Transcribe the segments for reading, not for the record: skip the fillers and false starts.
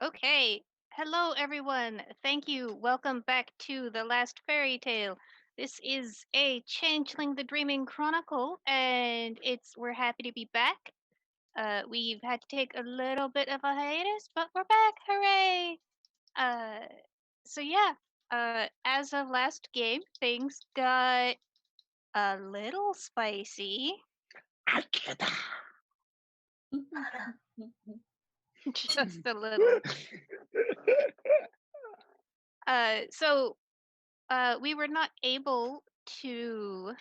Okay. Hello, everyone. Thank you. Welcome back to the last fairy tale. This is a Changeling the Dreaming Chronicle, and we're happy to be back. We've had to take a little bit of a hiatus, but we're back. Hooray! Uh, so yeah. As of last game, things got a little spicy. Just a little. So we were not able to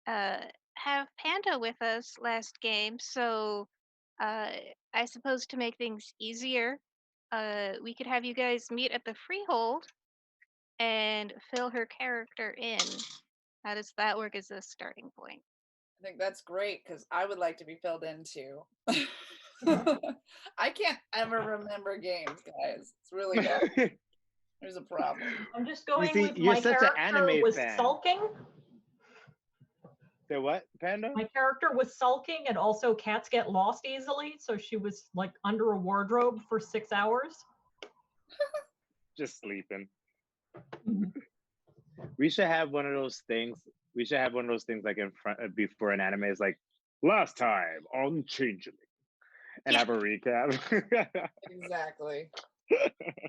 uh, have Panda with us last game, so uh, I suppose to make things easier, we could have you guys meet at the freehold and fill her character in. How does that work as a starting point? I think that's great because I would like to be filled in too. I can't ever remember games, guys. It's really bad. There's a problem. I'm just You going see, with you're my such an character anime was fan. sulking. Say what, Panda? My character was sulking, and also cats get lost easily, so she was like under a wardrobe for 6 hours. Just sleeping. We should have one of those things. We should have one of those things like in front before an anime is like last time on Changeling, and have a recap. Exactly.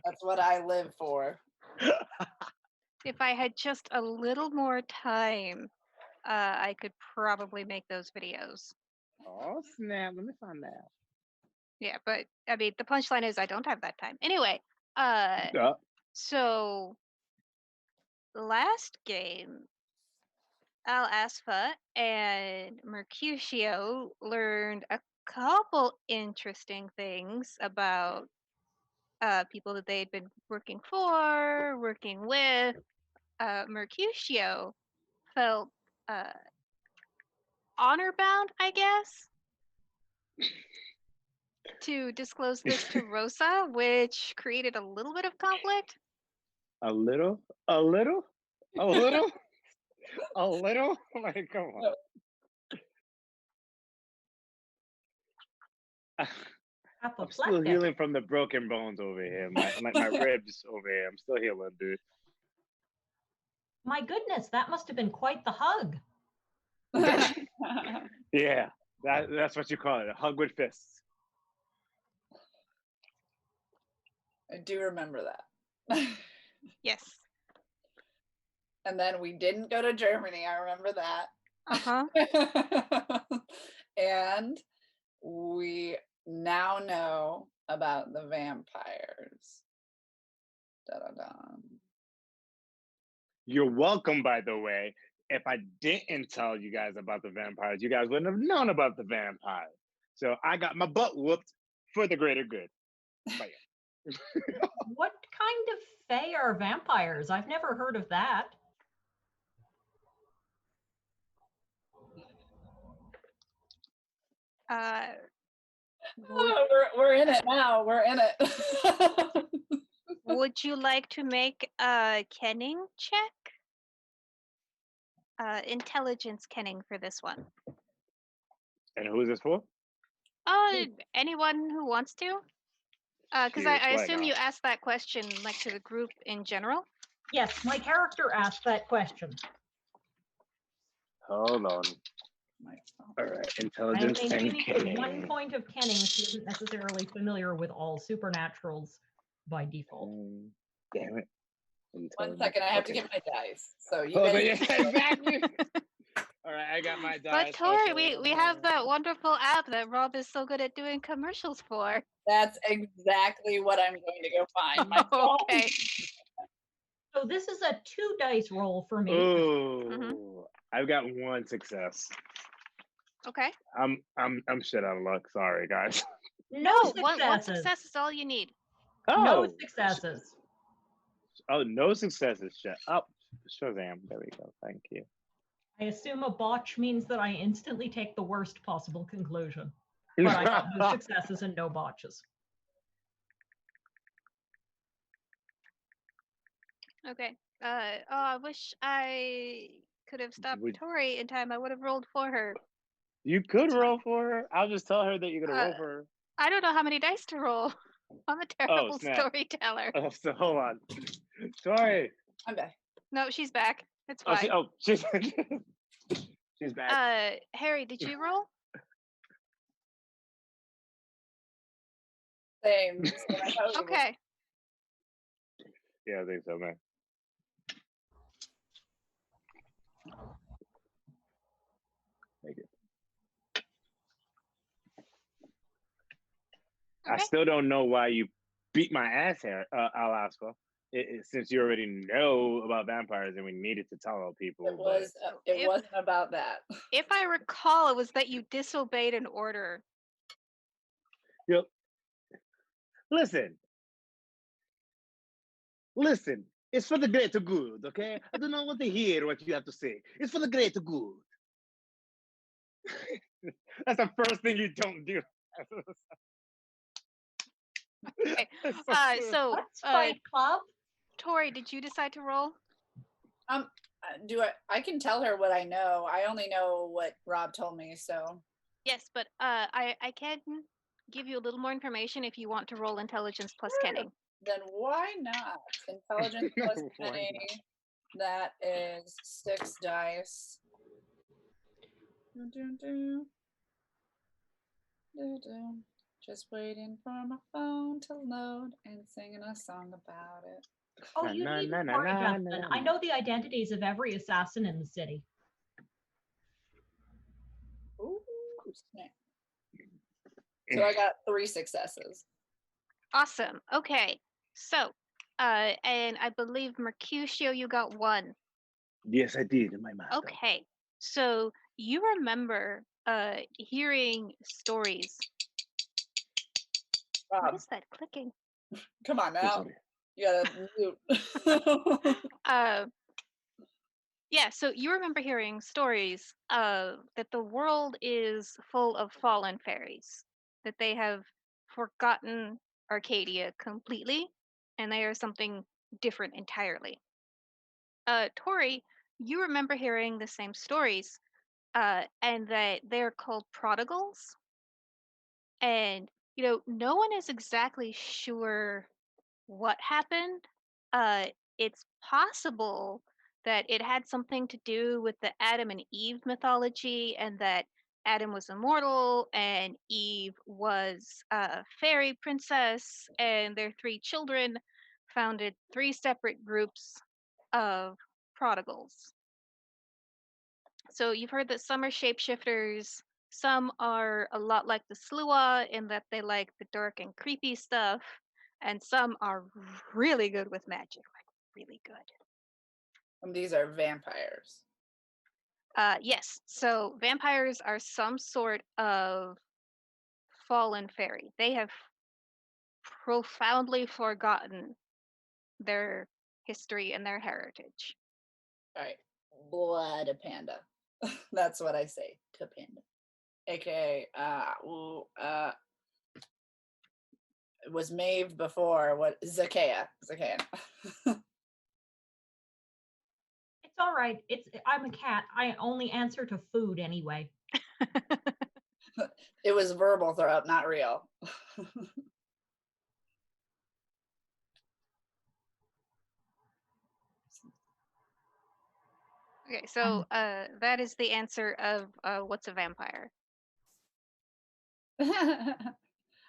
That's what I live for. If I had just a little more time, I could probably make those videos. Oh snap! Let me find that. Yeah, but I mean, the punchline is I don't have that time. Anyway, so last game, Al-Asfa and Mercutio learned a couple interesting things about people that they'd been working for, working with. Mercutio felt honor bound, I guess, to disclose this to Rosa, which created a little bit of conflict. A little, a little, a little, a little. Like, come on. I'm still healing from the broken bones over here. My ribs over here. I'm still healing, dude. My goodness, that must have been quite the hug. Yeah, that's what you call it, a hug with fists. I do remember that. Yes. And then we didn't go to Germany. I remember that. And we now know about the vampires. Da-da-da. You're welcome, by the way. If I didn't tell you guys about the vampires, you guys wouldn't have known about the vampires. So I got my butt whooped for the greater good. But yeah. What kind of fae are vampires? I've never heard of that. We're in it now. We're in it. Would you like to make a kenning check? Intelligence kenning for this one. And who is this for? Anyone who wants to. Because I assume you asked that question like to the group in general. Yes, my character asked that question. Hold on. All right, intelligence and kenning. 1 point of kenning. She isn't necessarily familiar with all supernaturals by default. Damn it. 1 second, I have to get my dice. So you guys... yeah, exactly. All right, I got my dice. But Tori, we have that wonderful app that Rob is so good at doing commercials for. That's exactly what I'm going to go find myself. Okay. So this is a 2 dice roll for me. Ooh, I've got 1 success. Okay. I'm shit out of luck. Sorry, guys. No successes. One success is all you need. Oh. No successes. Oh, no successes. Shut up. Shazam. There we go. Thank you. I assume a botch means that I instantly take the worst possible conclusion. But I got no successes and no botches. Okay. I wish I could have stopped Tori in time. I would have rolled for her. You could roll for her. I'll just tell her that you're gonna roll for her. I don't know how many dice to roll. I'm a terrible snap. storyteller. Oh, so hold on. Sorry. I'm back. No, she's back. It's Oh, fine. she's she's back. Harry, did you roll? Same. I thought we were- Okay. Yeah, I think so, man. Thank you. I Okay. still don't know why you beat my ass here, Alaska. Since you already know about vampires and we needed to tell people. It was. It wasn't about that. If I recall, it was that you disobeyed an order. Yep. Listen. It's for the greater good, okay? I do not want to hear what you have to say. It's for the greater good. That's the first thing you don't do. Okay. That's So, What's Fight Club? Tori, did you decide to roll? Do I can tell her what I know. I only know what Rob told me, so. Yes, but I can give you a little more information if you want to roll intelligence plus kenning. Then why not? Intelligence plus Why not? cunning. That is 6 dice. Dun, dun, dun. Dun, dun. Just waiting for my phone to load and singing a song about it. Oh, you needn't worry, Justin. I know the identities of every assassin in the city. Ooh, snap. So I got 3 successes. Awesome. Okay. So, and I believe Mercutio, you got 1. Yes, I did in my mind. Okay. So you remember hearing stories. What Rob, is that clicking? come on So now. sorry. You gotta mute. Yeah, so you remember hearing stories that the world is full of fallen fairies, that they have forgotten Arcadia completely, and they are something different entirely. Tori, you remember hearing the same stories, and that they're called prodigals. And, no one is exactly sure what happened. It's possible that it had something to do with the Adam and Eve mythology, and that Adam was immortal and Eve was a fairy princess, and their 3 children founded 3 separate groups of prodigals. So you've heard that some are shapeshifters, some are a lot like the Slua in that they like the dark and creepy stuff, and some are really good with magic, like really good. And these are vampires. Yes, so vampires are some sort of fallen fairy. They have profoundly forgotten their history and their heritage. All right. Blood a panda. That's what I say to panda. AKA, it was Maeve before. What? Zakea. It's all right. I'm a cat. I only answer to food anyway. It was verbal throw-up, not real. Okay, so that is the answer of what's a vampire.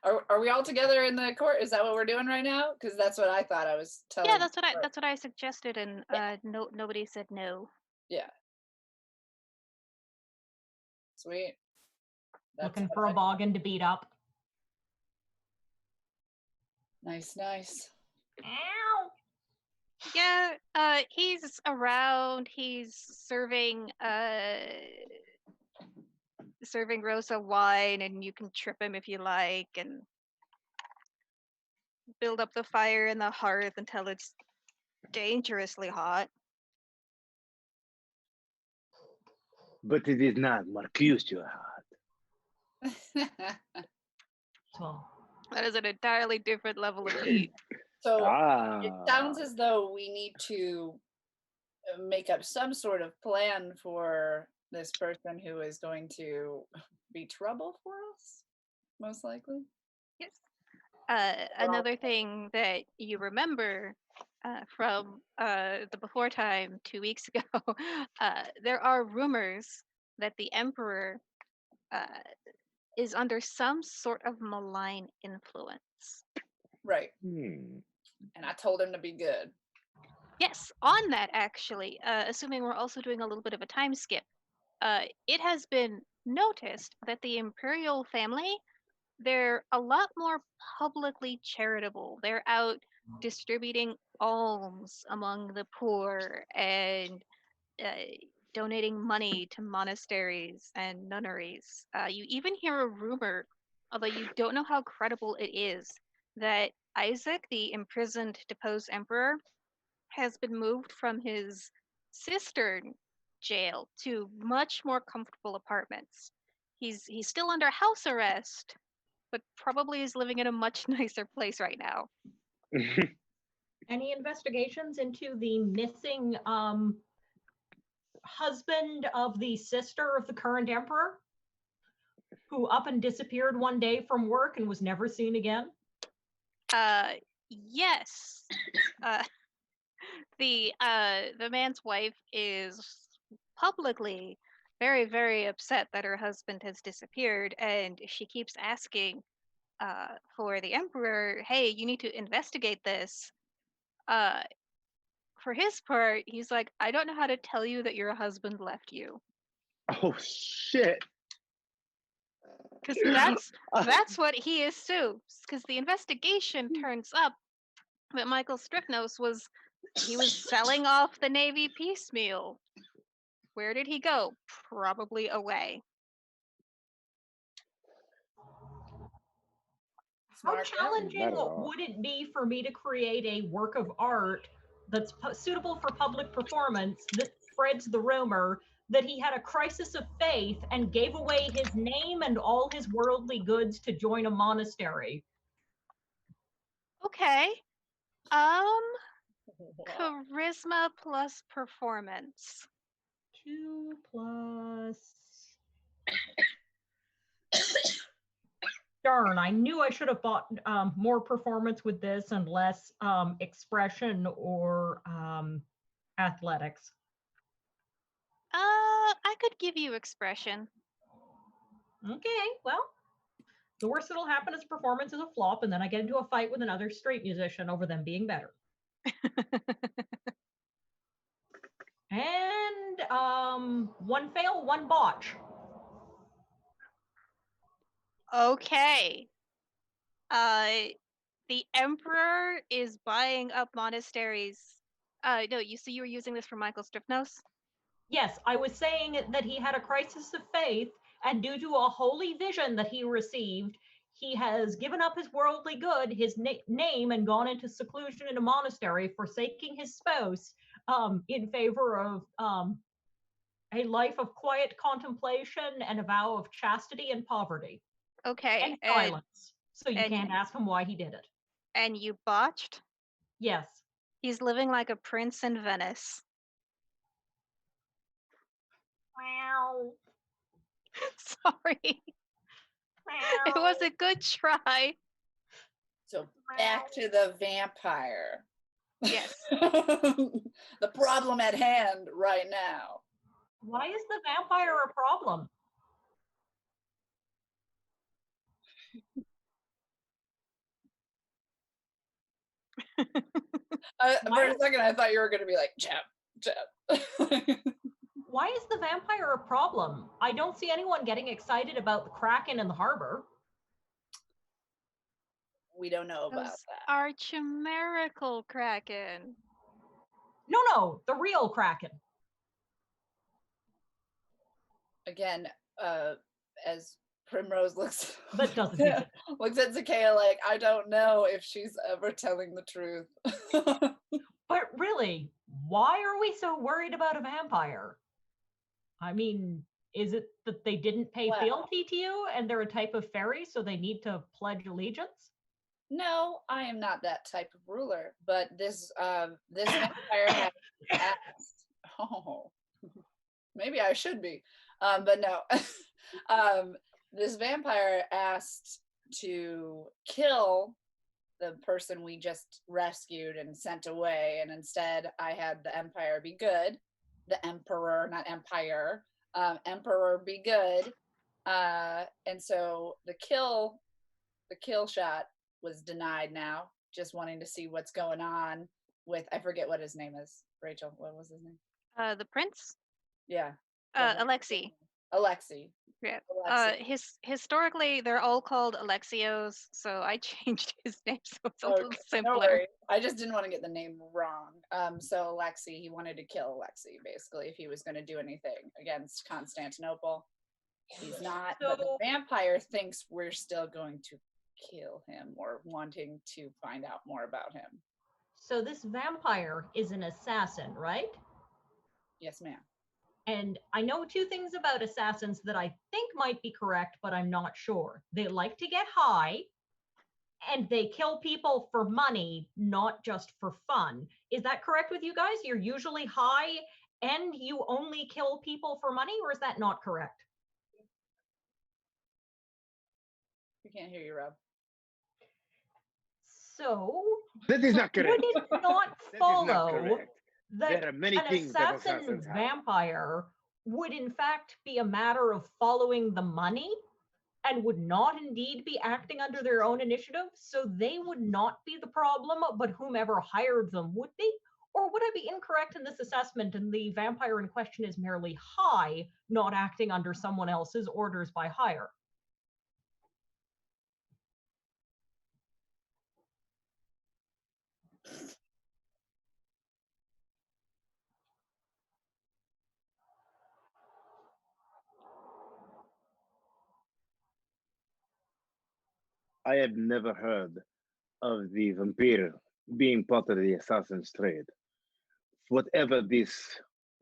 Are we all together in the court? Is that what we're doing right now? Because that's what I thought I was telling. Yeah, that's what I suggested, and nobody said no. Yeah. Sweet. That's Looking for a boggin to beat up. Nice. Ow! Yeah, he's around. He's serving Rosa wine, and you can trip him if you like, and build up the fire in the hearth until it's dangerously hot. But it is not Mercutio hot. So, That is an entirely different level of heat. So it sounds as though we need to make up some sort of plan for this person who is going to be trouble for us, most likely. Yes. Another thing that you remember from the before time 2 weeks ago, there are rumors that the Emperor uh, is under some sort of malign influence. Right. Hmm. And I told him to be good. Yes, on that actually, assuming we're also doing a little bit of a time skip, it has been noticed that the imperial family, they're a lot more publicly charitable. They're out distributing alms among the poor and uh, donating money to monasteries and nunneries. You even hear a rumor, although you don't know how credible it is, that Isaac, the imprisoned, deposed emperor, has been moved from his cistern jail to much more comfortable apartments. He's still under house arrest, but probably is living in a much nicer place right now. Any investigations into the missing husband of the sister of the current emperor, who up and disappeared one day from work and was never seen again? Yes. Uh, the man's wife is publicly very, very upset that her husband has disappeared, and she keeps asking for the emperor, hey, you need to investigate this. Uh, for his part, he's like, I don't know how to tell you that your husband left you. Oh shit. Because that's what he assumes. Because the investigation turns up that Michael Stripnos was selling off the Navy piecemeal. Where did he go? Probably away. How Smart guy. challenging Not at all. would it be for me to create a work of art that's suitable for public performance that spreads the rumor that he had a crisis of faith and gave away his name and all his worldly goods to join a monastery? Okay. Charisma plus performance. 2 plus. Darn, I knew I should have bought more performance with this and less expression or athletics. I could give you expression. Okay, well, the worst that'll happen is performance is a flop, and then I get into a fight with another street musician over them being better. And one fail, one botch. Okay. The emperor is buying up monasteries. No, you see, you were using this for Michael Stripnos. Yes, I was saying that he had a crisis of faith, and due to a holy vision that he received, he has given up his worldly good, his name, and gone into seclusion in a monastery, forsaking his spouse in favor of a life of quiet contemplation and a vow of chastity and poverty. Okay. And silence. So you and- can't ask him why he did it. And you botched? Yes. He's living like a prince in Venice. Wow. Sorry. It was a good try. So back to the vampire. Yes. The problem at hand right now. Why is the vampire a problem? For a second, I thought you were going to be like, Jeb. Why is the vampire a problem? I don't see anyone getting excited about the Kraken in the harbor. We don't know about Those that. are chimerical kraken. No, the real Kraken. Again, as Primrose looks That doesn't use it. looks at Zakea like, I don't know if she's ever telling the truth. But really, why are we so worried about a vampire? I mean, is it that they didn't pay fealty to you and they're a type of fairy, so they need to pledge allegiance? No, I am not that type of ruler, but this vampire has asked. Oh, maybe I should be, but no. This vampire asked to kill the person we just rescued and sent away, and instead I had the Empire be good. The Emperor, not Empire. Emperor be good. And so the kill shot was denied now. Just wanting to see what's going on with, I forget what his name is. Rachel, what was his name? The prince? Yeah. Alexi. Alexi. Yeah. Alexi. Historically, they're all called Alexios, so I changed his name so it's a little No simpler. worries. I just didn't want to get the name wrong. So Alexi, he wanted to kill Alexi, basically, if he was going to do anything against Constantinople. He's not, but the vampire thinks we're still going to kill him or wanting to find out more about him. So this vampire is an assassin, right? Yes, ma'am. And I know two things about assassins that I think might be correct, but I'm not sure. They like to get high, and they kill people for money, not just for fun. Is that correct with you guys? You're usually high and you only kill people for money, or is that not correct? We can't hear you, Rob. So That is not correct. would it not follow that There are many an things that assassin assassins have. vampire would in fact be a matter of following the money and would not indeed be acting under their own initiative? So they would not be the problem, but whomever hired them would be? Or would I be incorrect in this assessment and the vampire in question is merely high, not acting under someone else's orders by hire? I have never heard of the vampire being part of the assassin's trade. Whatever this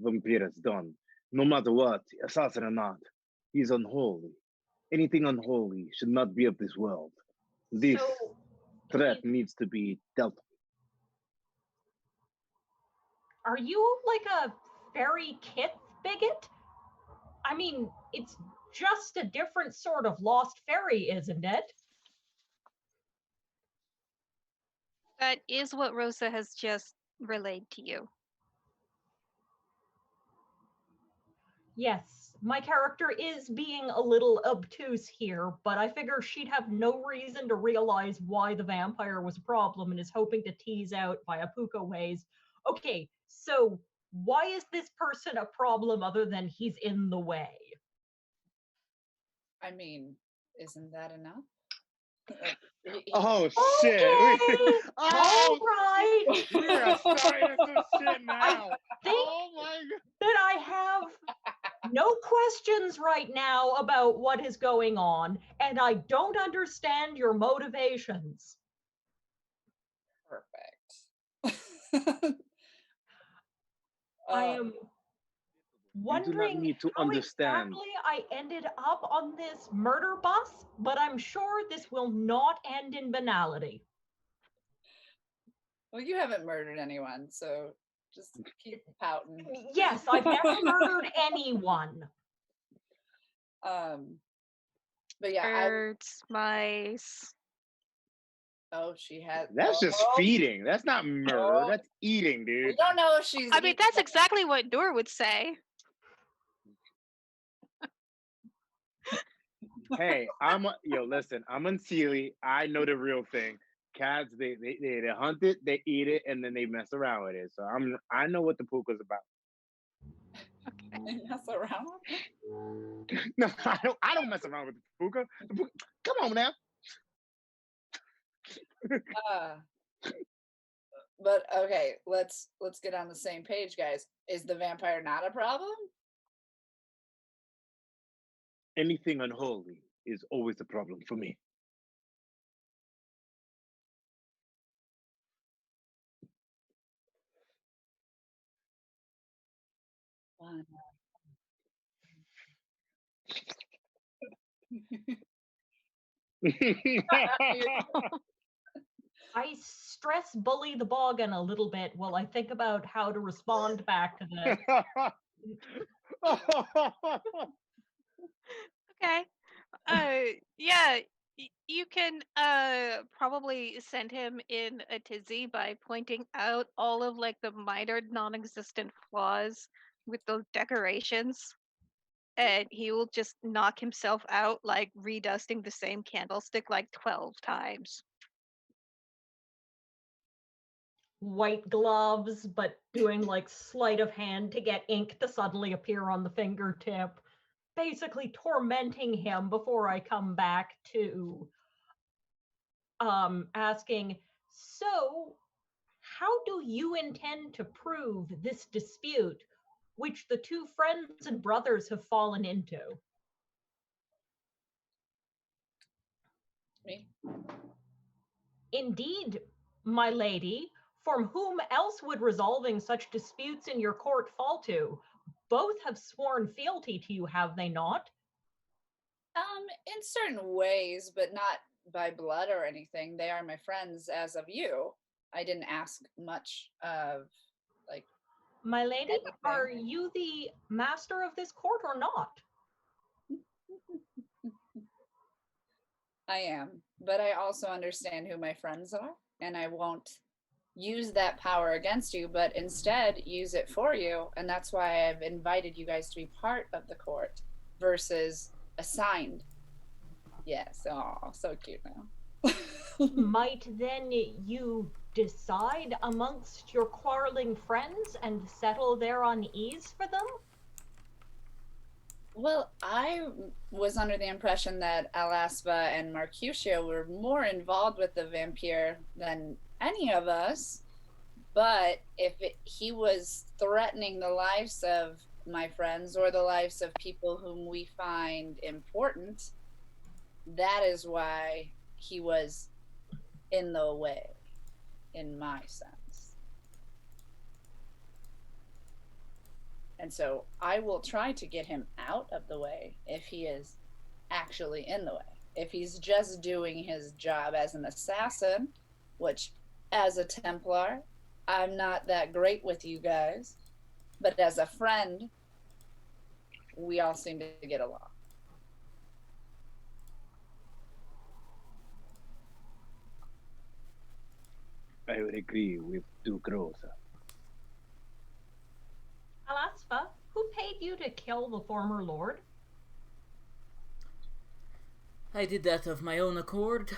vampire has done, no matter what, assassin or not, he's unholy. Anything unholy should not be of this world. This So threat needs to be dealt with. are you like a fairy kith bigot? I mean, it's just a different sort of lost fairy, isn't it? That is what Rosa has just relayed to you. Yes, my character is being a little obtuse here, but I figure she'd have no reason to realize why the vampire was a problem and is hoping to tease out via Puka ways. Okay, so why is this person a problem other than he's in the way? I mean, isn't that enough? Oh shit! Okay, Oh, all right. we are starting some shit now. Think Oh my god! that I have no questions right now about what is going on, and I don't understand your motivations. Perfect. I am You do wondering not need to how understand. exactly I ended up on this murder bus, but I'm sure this will not end in banality. Well, you haven't murdered anyone, so just keep pouting. Yes, I've never murdered anyone. But yeah, Birds, mice. she had. That's just feeding. That's not murder. That's eating, We dude. don't know if she's. I mean, that's exactly what Dor would say. Hey, listen, I'm Unseelie. I know the real thing. Cats, they hunt it, they eat it, and then they mess around with it. So I know what the puka's about. They mess around. No, I don't mess around with the puka. Come on now. But okay, let's get on the same page, guys. Is the vampire not a problem? Anything unholy is always a problem for me. I stress bully the boggin a little bit while I think about how to respond back to this. Okay. Yeah, you can probably send him in a tizzy by pointing out all of like the minor non-existent flaws with those decorations. And he will just knock himself out like redusting the same candlestick like 12 times. White gloves, but doing like sleight of hand to get ink to suddenly appear on the fingertip. Basically tormenting him before I come back to asking, so how do you intend to prove this dispute which the two friends and brothers have fallen into? Me? Indeed, my lady, from whom else would resolving such disputes in your court fall to? Both have sworn fealty to you, have they not? In certain ways, but not by blood or anything. They are my friends as of you. I didn't ask much of, like, My lady, anything. are you the master of this court or not? I am, but I also understand who my friends are, and I won't use that power against you, but instead use it for you. And that's why I've invited you guys to be part of the court versus assigned. Yes, oh, so cute now. Might then you decide amongst your quarreling friends and settle their unease for them? Well, I was under the impression that Alaspa and Mercutio were more involved with the vampire than any of us. But if he was threatening the lives of my friends or the lives of people whom we find important, that is why he was in the way, in my sense. And so I will try to get him out of the way if he is actually in the way. If he's just doing his job as an assassin, which as a Templar, I'm not that great with you guys, but as a friend, we all seem to get along. I would agree with Duke Rosa. Alaspa, who paid you to kill the former lord? I did that of my own accord.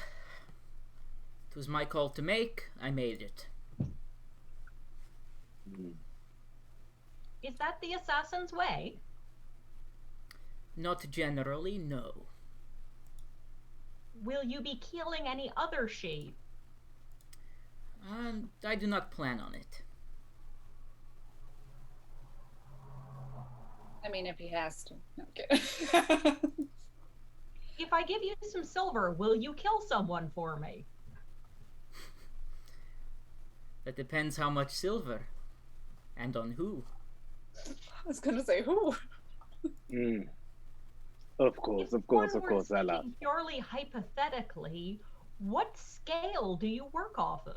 It was my call to make. I made it. Is that the assassin's way? Not generally, no. Will you be killing any other sheep? I do not plan on it. I mean, if he has to. Okay. If I give you some silver, will you kill someone for me? That depends how much silver. And on who. I was going to say who. Of course, Alas. Purely hypothetically, what scale do you work off of?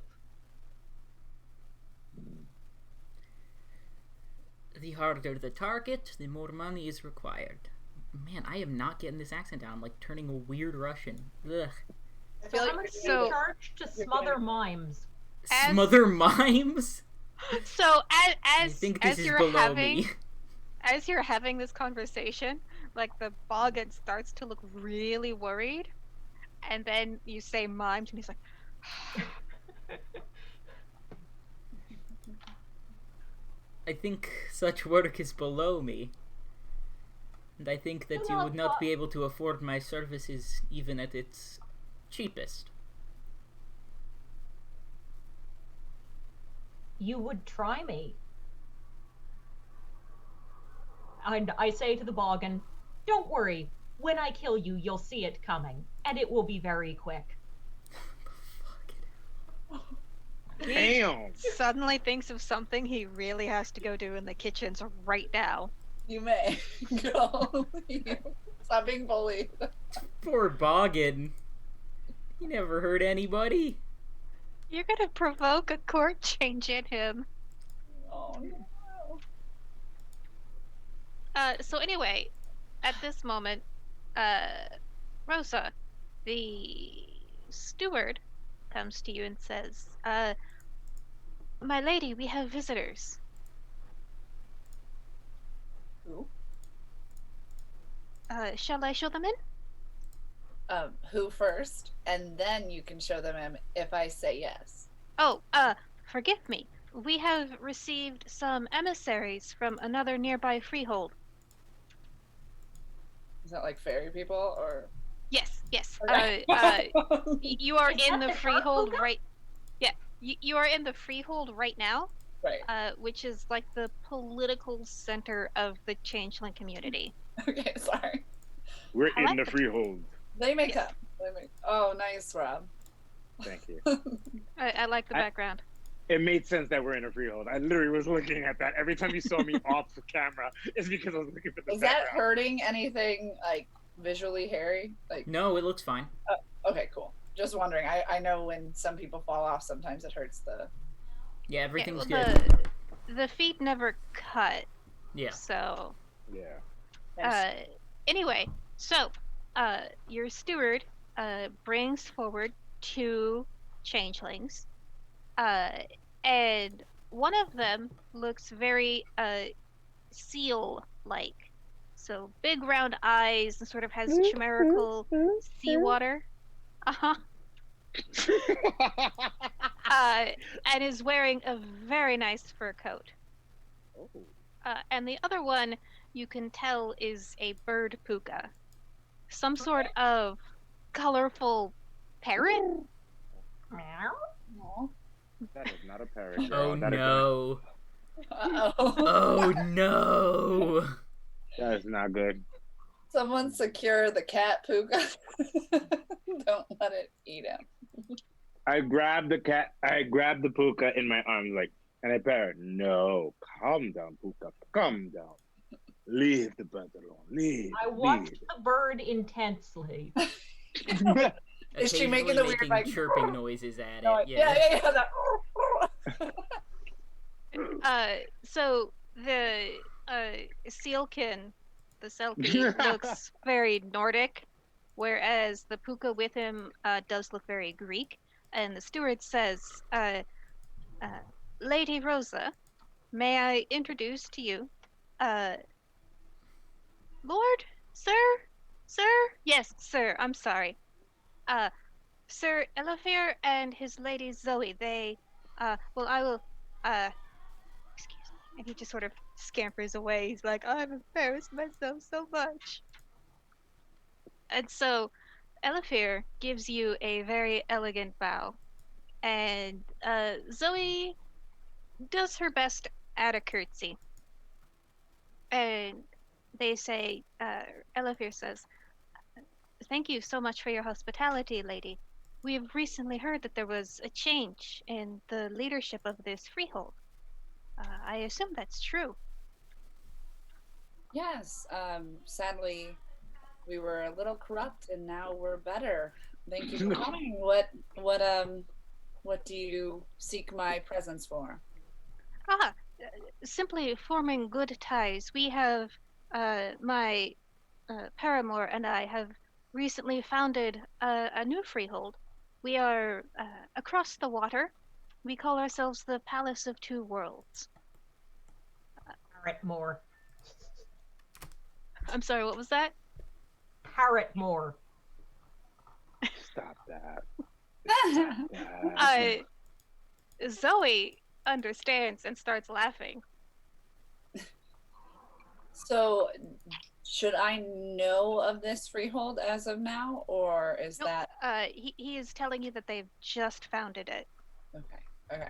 The harder the target, the more money is required. Man, I am not getting this accent down. I'm like turning a weird Russian. Ugh. So how much do you charge to smother mimes? Smother mimes? So I think this is below me. As you're having this conversation, like the Boggin starts to look really worried, and then you say mimes, and he's like, I think such work is below me. And I think that you would not be able to afford my services even at its cheapest. You would try me. And I say to the Boggin, don't worry, when I kill you, you'll see it coming, and it will be very quick. Damn! Suddenly thinks of something he really has to go do in the kitchens right now. You may go. Stop being bullied. Poor Boggin. He never hurt anybody. You're gonna provoke a court change in him. Oh no. So anyway, at this moment, Rosa, the steward, comes to you and says, my lady, we have visitors. Who? Shall I show them in? Who first? And then you can show them in if I say yes. Oh, forgive me. We have received some emissaries from another nearby freehold. Is that like fairy people or? Yes, yes. Okay. You are Is in that the the freehold Dark right. Yeah, you are in the freehold right now, Right. which is like the political center of the Changeling community. Okay, sorry. We're I in like the the- freehold. They may Yes. come. Oh, nice, Rob. Thank you. I like the background. It made sense that we're in a freehold. I literally was looking at that. Every time you saw me off the camera, it's because I was looking for the Is that background. hurting anything like visually, Harry? Like, No, it looks fine. okay, cool. Just wondering. I know when some people fall off, sometimes it hurts the. Yeah, everything's well, good. the feet never cut. Yeah. So, Yeah. anyway, so, your steward, brings forward 2 changelings, and one of them looks very, seal-like. So, big round eyes and sort of has chimerical seawater. Uh-huh. And is wearing a very nice fur coat. Oh. And the other one you can tell is a bird puka. Some sort of colorful parrot? Meow. Aw. That is not a parrot. Oh That is no. Uh-oh. Oh no. that is not good. Someone secure the cat puka. Don't let it eat him. I grabbed the cat. I grabbed the puka in my arms, like, and I parrot. No, calm down, puka. Calm down. Leave the bird alone. Leave. I watched the bird intensely. leave. Is she making Occasionally the weird, making like, chirping noises at No, it? yeah. So the sealkin, the selkie, looks very Nordic, whereas the puka with him does look very Greek. And the steward says, Lady Rosa, may I introduce to you, Lord? Sir? Yes, sir, I'm sorry. Sir Elafir and his lady Zoe, they, well, I will, excuse me. And he just sort of scampers away. He's like, I've embarrassed myself so much. And so Elafir gives you a very elegant bow. And Zoe does her best at a curtsy. And they say, Elafir says, thank you so much for your hospitality, lady. We have recently heard that there was a change in the leadership of this freehold. I assume that's true. Yes. Sadly, we were a little corrupt, and now we're better. Thank you for coming. What do you seek my presence for? Simply forming good ties. We have, my paramour and I have recently founded a new freehold. We are across the water. We call ourselves the Palace of Two Worlds. Parrotmore. I'm sorry, what was that? Parrotmore. Stop that. Stop that. Zoe understands and starts laughing. So, should I know of this freehold as of now, or is Nope. that He is telling you that they've just founded it. okay?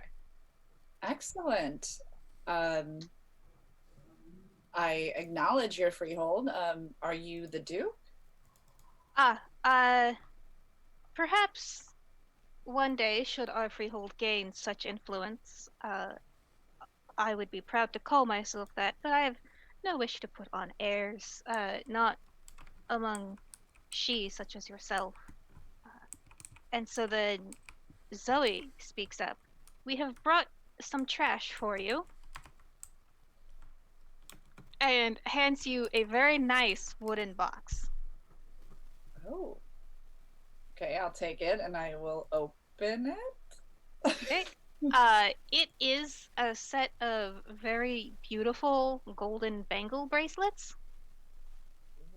Excellent. I acknowledge your freehold. Are you the Duke? Perhaps one day, should our freehold gain such influence, I would be proud to call myself that, but I have no wish to put on airs, not among she such as yourself. And so then Zoe speaks up. We have brought some trash for you. And hands you a very nice wooden box. Oh. Okay, I'll take it, and I will open it? Okay. It is a set of very beautiful golden bangle bracelets.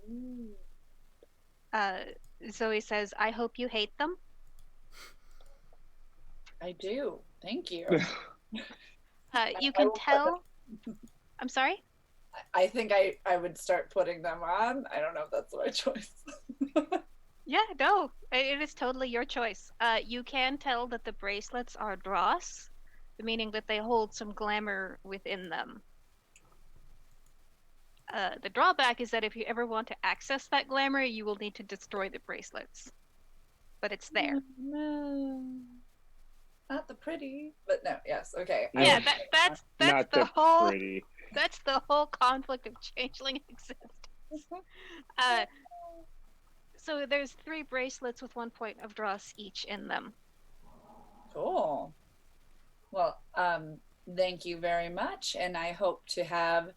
Ooh, Uh, Zoe says, "I hope you hate them." I do. Thank you. You I can will put tell. I'm sorry. I think I would start putting them on. I don't know if that's the right choice. Yeah, no, it is totally your choice. You can tell that the bracelets are dross, meaning that they hold some glamour within them. The drawback is that if you ever want to access that glamour, you will need to destroy the bracelets. But it's there. No, not the pretty, but no. Yes, okay. Yeah, Mm. that's Not the the whole pretty. that's the whole conflict of changeling existence. Uh, so there's 3 bracelets with 1 point of dross each in them. Cool. Well, thank you very much, and I hope to have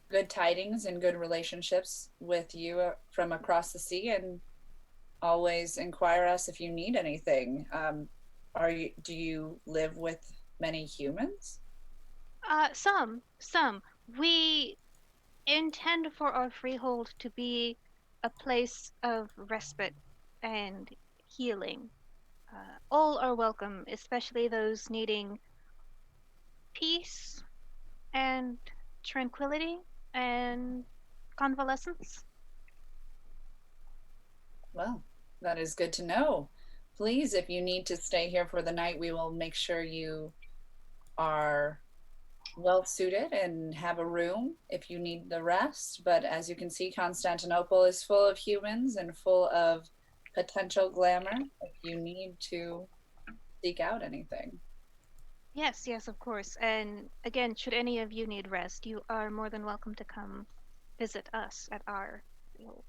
good tidings and good relationships with you from across the sea. And always inquire us if you need anything. Do you live with many humans? Some. We intend for our freehold to be a place of respite and healing. All are welcome, especially those needing peace and tranquility and convalescence. Well, that is good to know. Please, if you need to stay here for the night, we will make sure you are well suited and have a room if you need the rest. But as you can see, Constantinople is full of humans and full of potential glamour if you need to seek out anything. Yes, yes, of course. And again, should any of you need rest, you are more than welcome to come visit us at our field.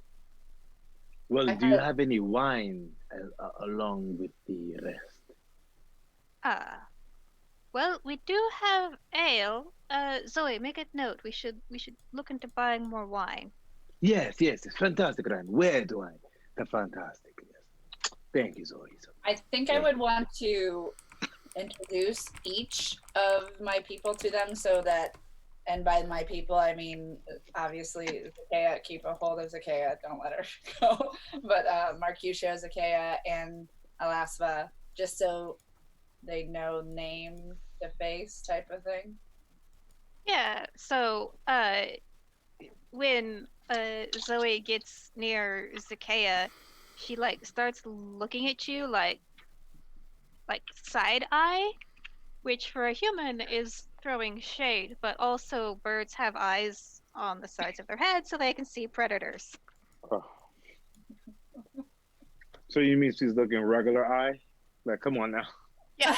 Well, I do you had, have any wine along with the rest? Ah, well, we do have ale. Zoe, make a note. We should look into buying more wine. Yes, yes, it's fantastic, Ryan. Where do I? The fantastic. Yes. Thank you, Zoe. I think I would want to introduce each of my people to them so that, and by my people I mean obviously Zakea, keep a hold of Zakea, don't let her go, but Marcusio, Zakea, and Alasva, just so they know name to face type of thing. Yeah. So, when Zoe gets near Zakea, she like starts looking at you like side eye, which for a human is throwing shade, but also birds have eyes on the sides of their heads so they can see predators. Oh. So you mean she's looking regular eye? Like, come on now. Yeah.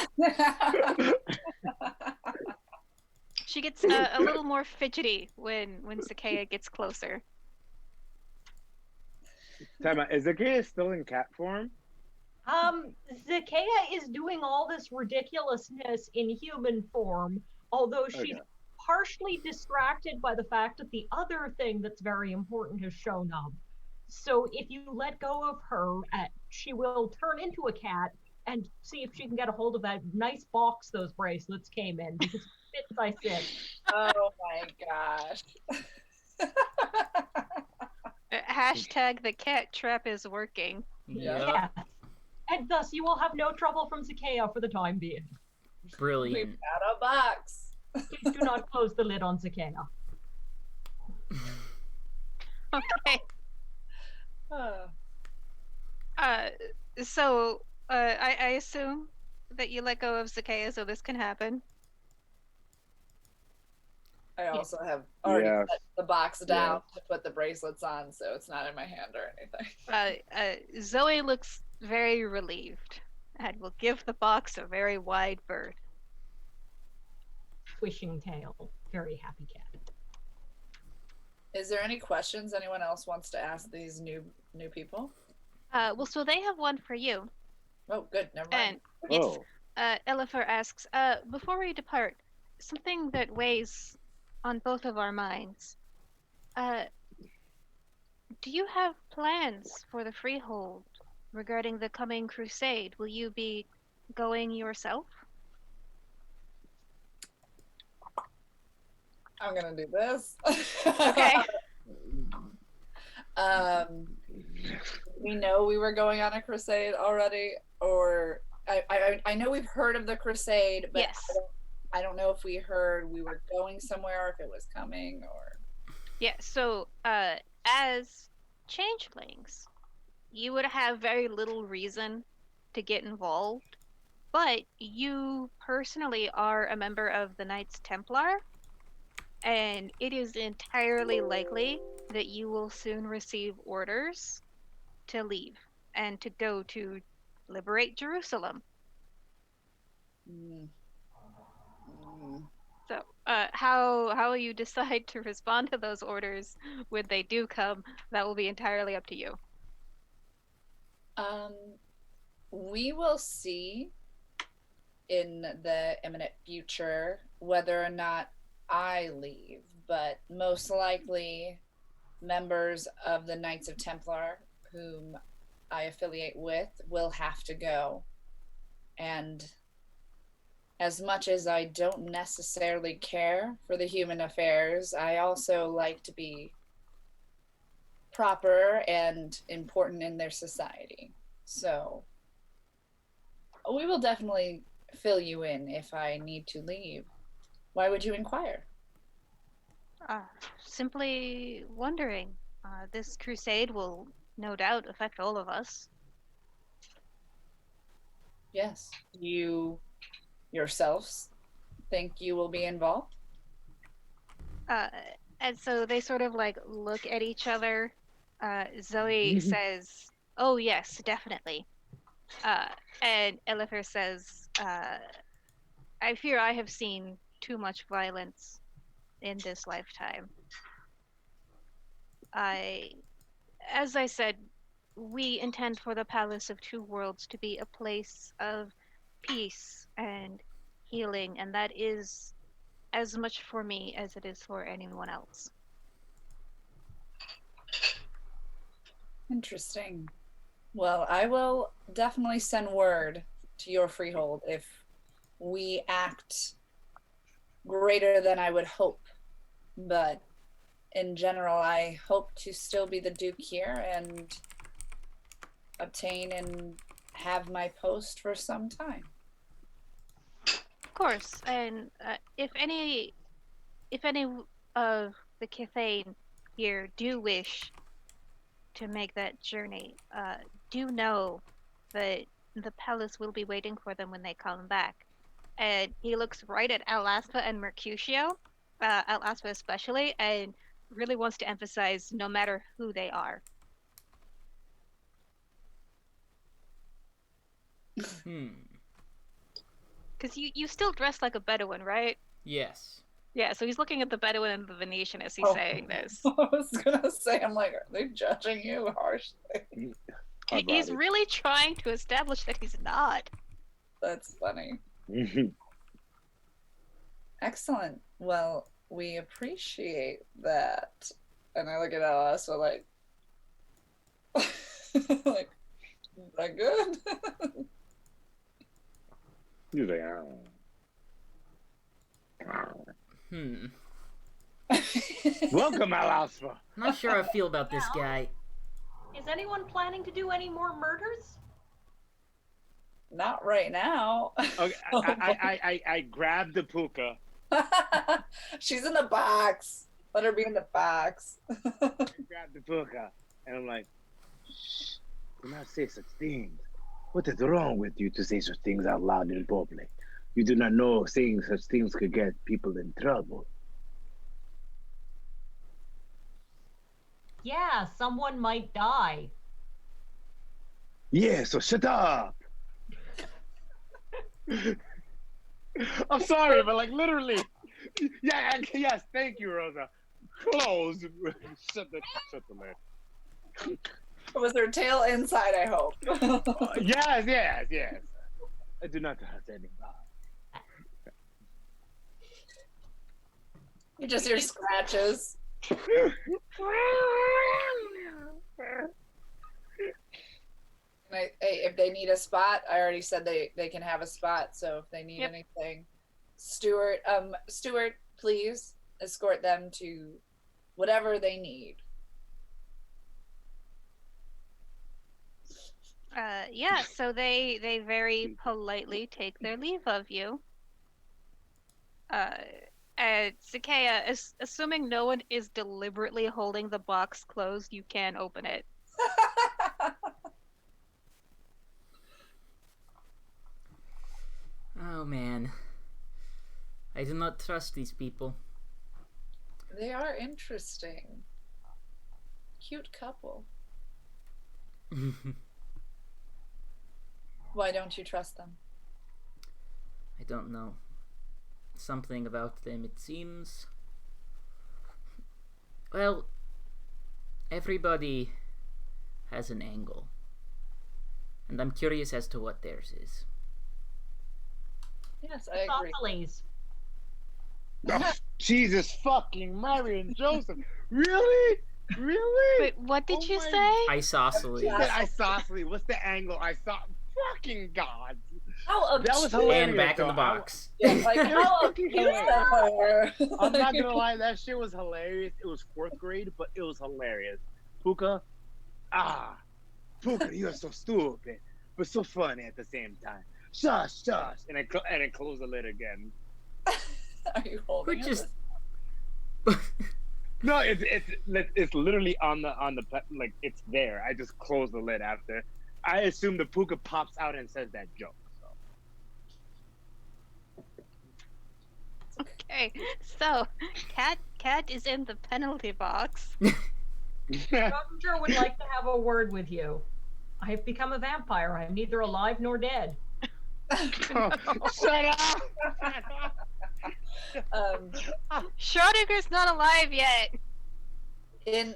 She gets a little more fidgety when Zakea gets closer. Time out. Is the kid still in cat form? Zakea is doing all this ridiculousness in human form, although she's Okay. partially distracted by the fact that the other thing that's very important has shown up. So if you let go of her, she will turn into a cat and see if she can get a hold of that nice box those bracelets came in, because it fits, I sit. Oh my gosh. Hashtag the cat trap is working. Yeah. Yeah. And thus you will have no trouble from Zakea for the time being. Brilliant. We've got a box. Please do not close the lid on Zakea. Okay. Oh. Uh, so I assume that you let go of Zakea so this can happen. I also have already Yes. set the box down to put the bracelets on, so it's not in my hand or anything. Zoe looks very relieved and will give the box a very wide berth. Wishing tail. Very happy cat. Is there any questions anyone else wants to ask these new people? Well, so they have one for you. Oh, good. Never mind. And yes, Oh. Elifer asks, before we depart, something that weighs on both of our minds. Do you have plans for the Freehold regarding the coming crusade? Will you be going yourself? I'm gonna do this. Okay. We know we were going on a crusade already, or I know we've heard of the crusade, but Yes. I don't know if we heard we were going somewhere, or if it was coming, or. Yeah, so as changelings, you would have very little reason to get involved, but you personally are a member of the Knights Templar, and it is entirely likely that you will soon receive orders to leave and to go to liberate Jerusalem. Mm. Mm. So, how you decide to respond to those orders when they do come, that will be entirely up to you. We will see in the imminent future whether or not I leave, but most likely members of the Knights of Templar whom I affiliate with will have to go. And as much as I don't necessarily care for the human affairs, I also like to be proper and important in their society. So we will definitely fill you in if I need to leave. Why would you inquire? Simply wondering. This crusade will no doubt affect all of us. Yes. You yourselves think you will be involved? Uh, and so they sort of like look at each other. Zoe says, "Oh yes, definitely." And Elifer says, "I fear I have seen too much violence in this lifetime. I, as I said, we intend for the Palace of Two Worlds to be a place of peace and healing, and that is as much for me as it is for anyone else." Interesting. Well, I will definitely send word to your freehold if we act greater than I would hope. But in general, I hope to still be the Duke here and obtain and have my post for some time. Of course, and if any of the Cathane here do wish to make that journey, do know that the palace will be waiting for them when they come back. And he looks right at Alaspa and Mercutio, Alaspa especially, and really wants to emphasize no matter who they are. Because you still dress like a Bedouin, right? Yes. Yeah, so he's looking at the Bedouin and the Venetian as he's saying this. I was gonna say, I'm like, are they judging you harshly? He's really trying to establish that he's not. That's funny. Excellent. Well, we appreciate that. And I look at Alice, so like, like, is that good? He's like, welcome, Alaspa. Not sure how I feel about this guy. Is anyone planning to do any more murders? Not right now. Okay, I grabbed the puka. She's in the box. Let her be in the box. I grabbed the puka, and I'm like, shh, do not say such things. What is wrong with you to say such things out loud in public? You do not know saying such things could get people in trouble. Yeah, someone might die. Yeah, so shut up. I'm sorry, but like literally. Yeah, yes, thank you, Rosa. Close. Shut the lid. Was her tail inside, I hope. Yes. I do not hurt anybody. You just hear scratches. If they need a spot, I already said they can have a spot. So if they need Yep. anything, Stuart, please escort them to whatever they need. Yeah, so they very politely take their leave of you. Zakea, assuming no one is deliberately holding the box closed, you can open it. Oh man. I do not trust these people. They are interesting. Cute couple. Why don't you trust them? I don't know. Something about them, it seems. Well, everybody has an angle. And I'm curious as to what theirs is. Yes, I agree. Isosceles. Oh, Jesus fucking Mary and Joseph. Really? Really? Wait, what did Oh you my- say? Isosceles. She said isosceles. What's the angle? I saw. Fucking God. How That was obtuse. hilarious. And back in the though. box. Yeah, like how Fucking obtuse hilarious. they were. I'm not gonna lie, that shit was hilarious. It was 4th grade, but it was hilarious. Puka, Puka, you are so stupid, but so funny at the same time. Shush, shush, and I close the lid again. Are you holding We're it? just. No, it's literally on the like it's there. I just close the lid after. I assume the Puka pops out and says that joke. So. Okay, so Cat is in the penalty box. Roger would like to have a word with you. I have become a vampire. I am neither alive nor dead. Shut up! Schrodinger's not alive yet. In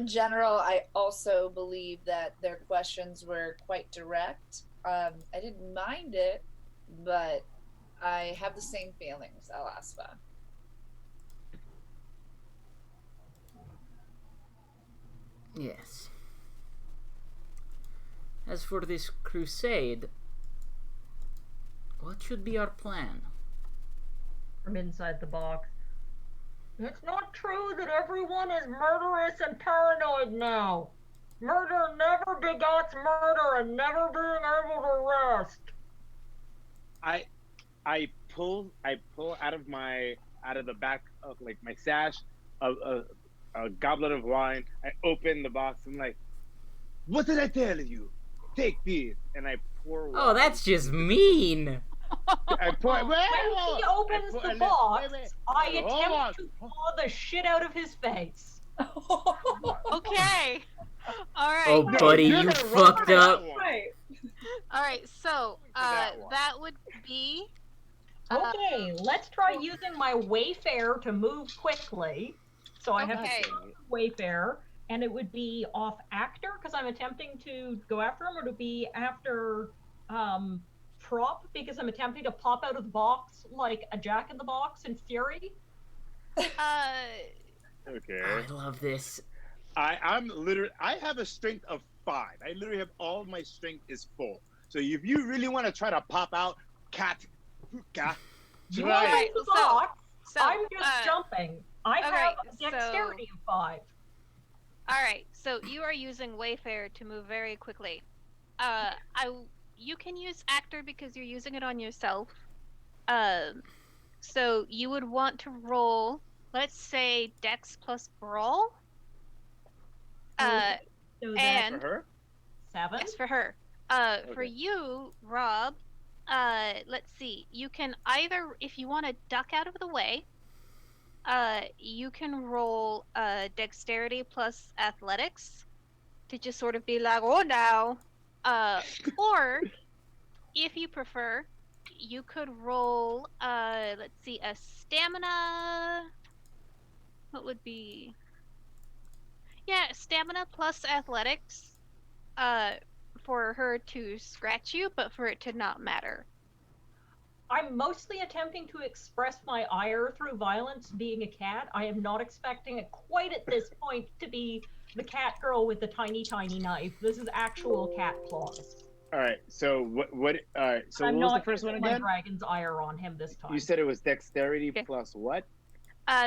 general, I also believe that their questions were quite direct. I didn't mind it, but I have the same feelings, Alaspa. Yes. As for this crusade, what should be our plan? From inside the box. It's not true that everyone is murderous and paranoid now. Murder never begots murder and never being able to rest. I pull out of the back of like my sash a goblet of wine. I open the box. I'm like, what did I tell you? Take this, and I pour. Oh, that's just mean. I pour. When he opens the box, I attempt to claw the shit out of his face. Okay. All right. Oh, buddy, you're you gonna run fucked for that up. one. Right. All right. So that would be. Okay, let's try using my Wayfare to move quickly. So I have Okay. to Wayfare, and it would be off Actor because I'm attempting to go after him, or to be after Prop because I'm attempting to pop out of the box like a Jack in the Box in Fury. Okay. I love this. I have a strength of 5. I literally have all of my strength is full. So if you really want to try to pop out, You try open it. the so- box. So I'm just jumping. I have a so- dexterity of 5. All right. So you are using Wayfair to move very quickly. You can use Actor because you're using it on yourself. So you would want to roll, let's say, Dex plus Brawl. So For that's her? 7. Yes, for her. For Okay. you, Rob, let's see. You can either, if you want to duck out of the way, you can roll Dexterity plus Athletics to just sort of be like, oh, now. Or, if you prefer, you could roll, let's see, a Stamina. What would be? Yeah, Stamina plus Athletics. For her to scratch you, but for it to not matter. I'm mostly attempting to express my ire through violence being a cat. I am not expecting it quite at this point to be the cat girl with the tiny, tiny knife. This is actual cat claws. All right. So what? All right. So I'm what was the not first one using my again? dragon's ire on him this time. You said it was dexterity Okay. plus what?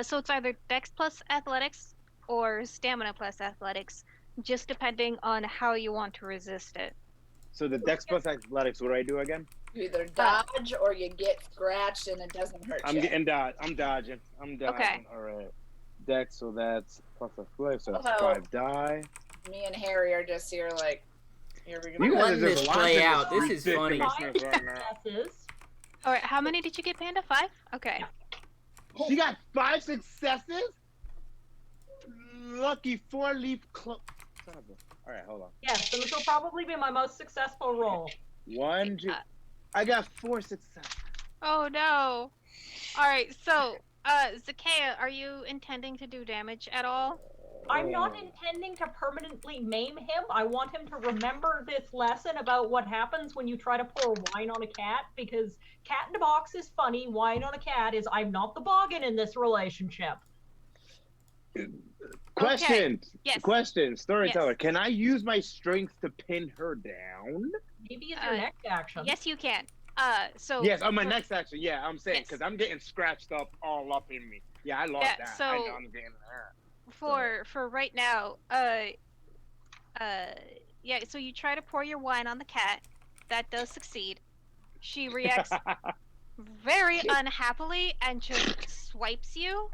So it's either Dex plus Athletics or Stamina plus Athletics, just depending on how you want to resist it. So the dex plus athletics. What do I do again? You either dodge or you get scratched and it doesn't hurt I'm you. getting dodge. I'm dodging. Okay. All right. Dex. So that's plus athletics. So that's Although- 5 die. Me and Harry are just here like, here we go. You guys Letting are just this launching play out. This is funny. ridiculousness right now. Successes. All right, how many did you get, Panda? 5? Okay. Yeah. She got 5 successes. Lucky 4-leaf cloak. All right, hold on. Yes, this will probably be my most successful roll. One, two. I got 4 successes. Oh no. All right, so Zakea, are you intending to do damage at all? I'm not intending to permanently maim him. I want him to remember this lesson about what happens when you try to pour wine on a cat, because cat in a box is funny, wine on a cat is I'm not the boggin in this relationship. Question. Yes. Question. Storyteller. Yes. Can I use my strength to pin her down? Maybe it's your next action. Yes, you can. So Yes, on my next action. Yeah, I'm saying Yes. because I'm getting scratched up all up in me. Yeah, I lost Yeah, that. so- I know I'm getting that. for right now, yeah, so you try to pour your wine on the cat. That does succeed. She reacts very unhappily and just swipes you.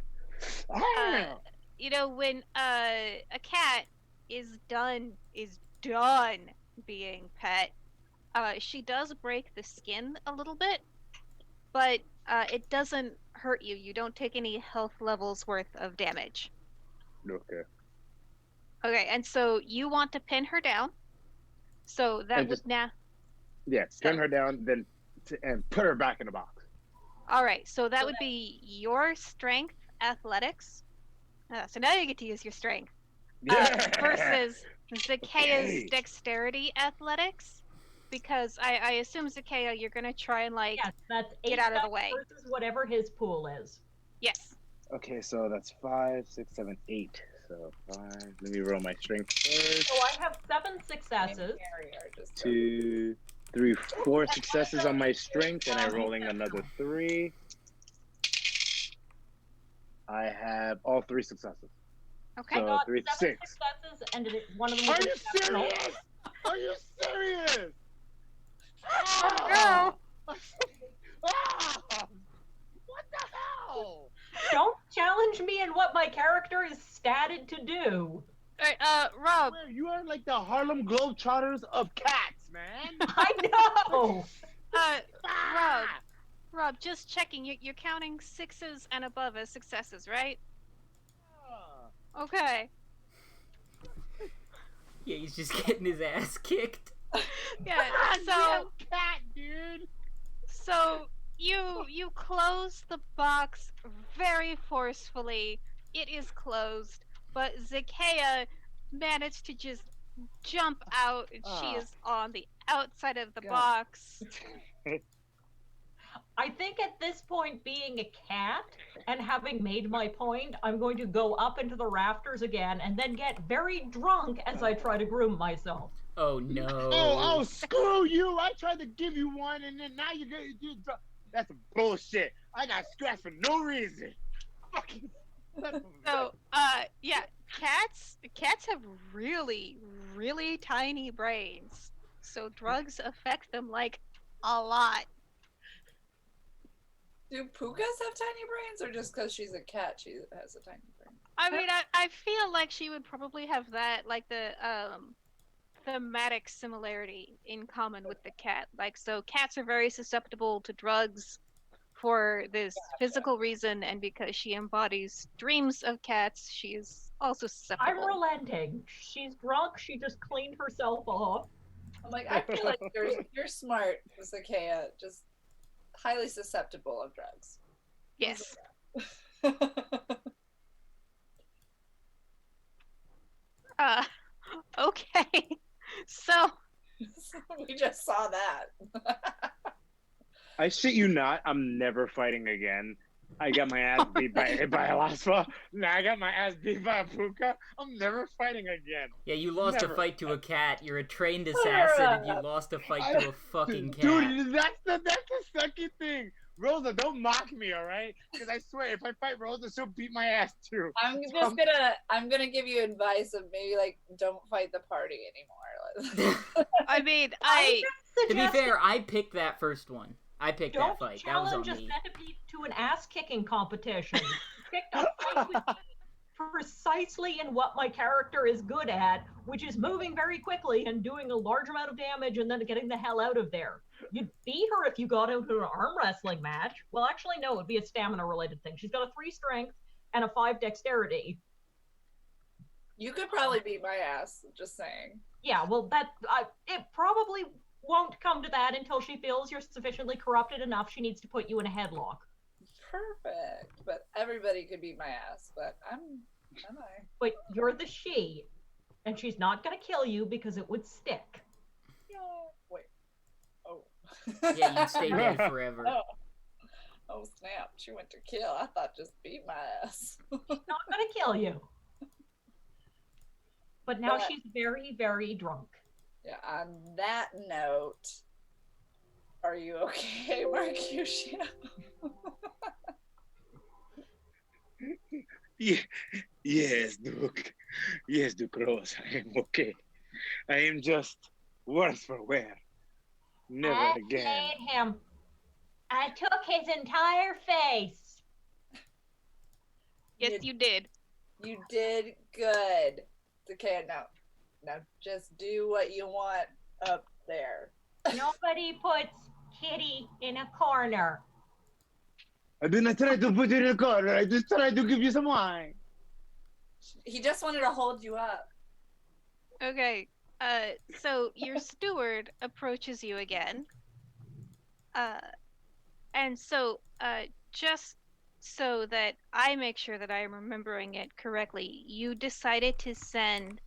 You know, when a cat is done being pet, she does break the skin a little bit, but it doesn't hurt you. You don't take any health levels worth of damage. Okay. Okay, and so you want to pin her down. So that And would just- now. Yeah, turn her down, then and put her back in the box. All right, so that would be your strength, athletics. So now you get to use your strength. Versus Zakea's Okay. dexterity athletics, because I assume Zakea, you're gonna try and like Yes, that's Get 8 out of the dice way. versus whatever his pool is. yes. Okay, so that's 5, 6, 7, 8. So 5. Let me roll my strength first. So I have 7 Me and successes. Harry are just 2, 3, 4 successes on my strength, and I'm rolling another 3. I have all 3 successes. Okay. I So got 3, 7 6. successes, and one of them Are was you exceptional. serious? Are you serious? No. Ah! What the hell? Don't challenge me in what my character is statted to do. All right, Rob. Where you are like the Harlem Globetrotters of cats, man. I know. Rob, just checking. You're counting 6s and above as successes, right? Okay. Yeah, he's just getting his ass kicked. Yeah. So Damn cat, dude. So you close the box very forcefully. It is closed, but Zakea managed to just jump out, and she is on the outside of the God. box. I think at this point, being a cat and having made my point, I'm going to go up into the rafters again and then get very drunk as I try to groom myself. Oh no. Oh, screw you! I tried to give you one, and then now you're gonna. That's bullshit. I got scratched for no reason. Fucking. So, yeah, cats have really, really tiny brains. So drugs affect them like a lot. Do pukas have tiny brains, or just because she's a cat, she has a tiny brain? I mean, I feel like she would probably have that, like the thematic similarity in common with the cat. Like, so cats are very susceptible to drugs for this physical reason, and because she embodies dreams of cats, she is also susceptible. I'm relenting. She's drunk. She just cleaned herself off. I'm like, I feel like you're smart, Zakea, just highly susceptible of drugs. Yes. Okay. So We just saw that. I shit you not, I'm never fighting again. I got my ass beat by Alasfa. Now I got my ass beat by a Puka. I'm never fighting again. Yeah, you lost Never. a fight to a cat. You're a trained assassin, and you lost a fight to a fucking cat. Dude, that's the second thing. Rosa, don't mock me, all right? Because I swear, if I fight Rosa, she'll beat my ass too. I'm gonna give you advice of maybe like don't fight the party anymore. I mean, To be fair, I picked that first one. I picked Don't that fight. That was on challenge a me. centipede to an ass-kicking competition. Picked a fight with precisely in what my character is good at, which is moving very quickly and doing a large amount of damage and then getting the hell out of there. You'd beat her if you got into an arm wrestling match. Well, actually, no, it'd be a stamina-related thing. She's got a 3 strength and a 5 dexterity. You could probably beat my ass, just saying. Yeah, well, it probably won't come to that until she feels you're sufficiently corrupted enough she needs to put you in a headlock. Perfect. But everybody could beat my ass, but am I? But you're the she, and she's not going to kill you because it would stick. Yeah. Wait. Oh. Yeah, you'd stay dead forever. Oh, snap. She went to kill. I thought just beat my ass. Not going to kill you. But now she's very, very drunk. Yeah, on that note, are you okay, Marcutia? Yes, Duke. Yes, Duke Rose. I am okay. I am just worse for wear. Never again. I slayed him. I took his entire face. yes, you did. You did good. Okay, now just do what you want up there. Nobody puts Kitty in a corner. I did not try to put you in a corner. I just tried to give you some wine. He just wanted to hold you up. Okay. So your steward approaches you again. And so, just so that I make sure that I am remembering it correctly, you decided to send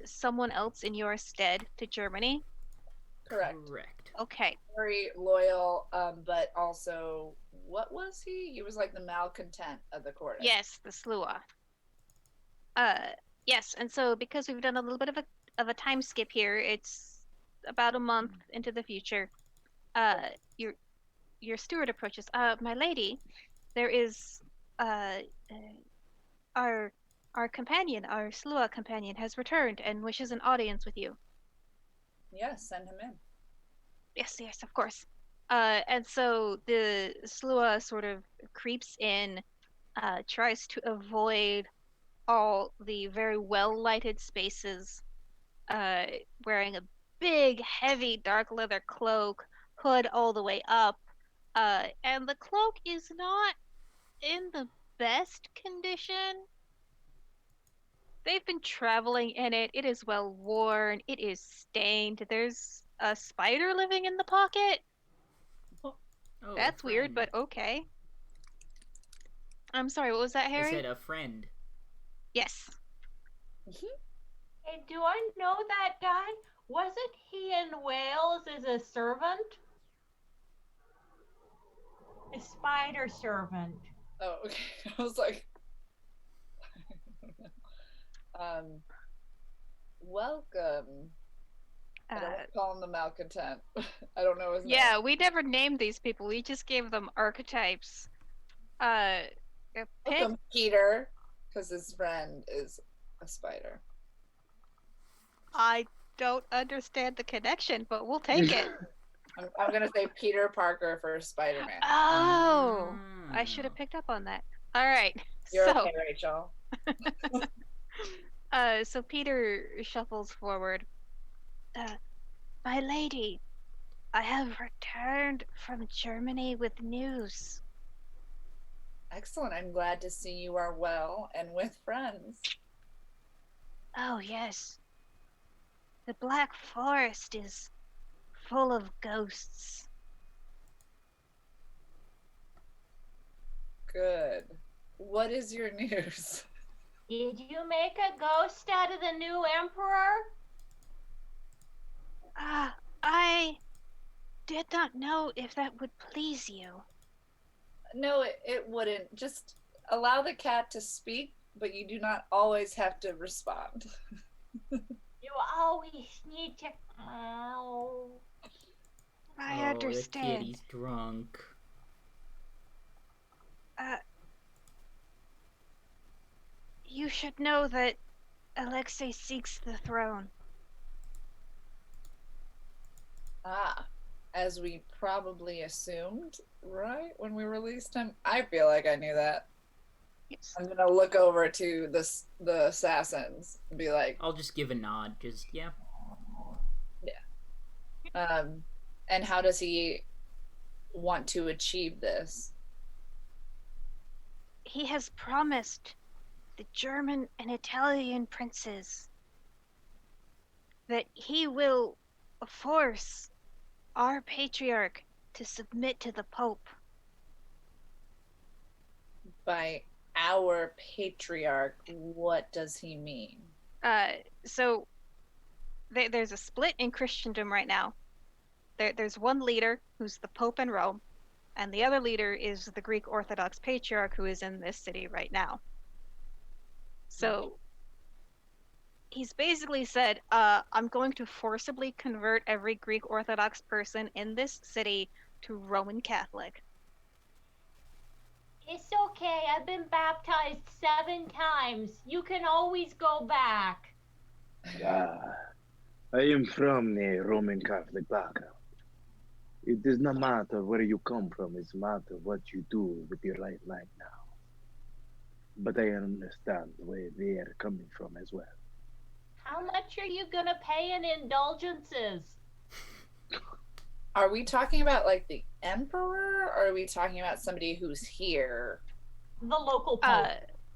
someone else in your stead to Germany? Correct. Okay. Very loyal, but also, what was he? He was like the malcontent of the court. Yes, the Slua. Yes, and so because we've done a little bit of a time skip here, it's about a month into the future. Your steward approaches. My lady, there is our companion, our Slua companion, has returned and wishes an audience with you. Yes, send him in. Yes, of course. And so the Slua sort of creeps in, tries to avoid all the very well lighted spaces, wearing a big, heavy, dark leather cloak, hood all the way up. And the cloak is not in the best condition. They've been traveling in it. It is well worn. It is stained. There's a spider living in the pocket. Oh, That's weird, but okay. I'm sorry, what was that, Harry? I said a friend. Yes. Hey, do I know that guy? Wasn't he in Wales as a servant? A spider servant. Oh, okay. I was like, welcome. I don't call him the malcontent. I don't know his name. Yeah, we never named these people. We just gave them archetypes. Welcome, Peter, because his friend is a spider. I don't understand the connection, but we'll take it. I'm gonna say Peter Parker for Spider-Man. Oh, I should have picked up on that. All right. You're okay, Rachel. So Peter shuffles forward. My lady, I have returned from Germany with news. Excellent. I'm glad to see you are well and with friends. Oh, yes. The Black Forest is full of ghosts. Good. What is your news? Did you make a ghost out of the new emperor? did not know if that would please you. No, it wouldn't. Just allow the cat to speak, but you do not always have to respond. You always need to. Oh. I The understand. kitty's drunk. You should know that Alexei seeks the throne. As we probably assumed, right? When we released him? I feel like I knew that. Yes. I'm gonna look over to the assassins and be like, I'll just give a nod. Just, yeah. and how does he want to achieve this? He has promised the German and Italian princes that he will force our patriarch to submit to the Pope. By our patriarch, what does he mean? So there's a split in Christendom right now. There's one leader who's the Pope in Rome, and the other leader is the Greek Orthodox Patriarch who is in this city right now. So he's basically said, I'm going to forcibly convert every Greek Orthodox person in this city to Roman Catholic. It's okay. I've been baptized 7 times. You can always go back. I am from a Roman Catholic background. It does not matter where you come from, it matters what you do with your life right now. But I understand where they are coming from as well. How much are you gonna pay in indulgences? Are we talking about like the emperor, or are we talking about somebody who's here? The local pope.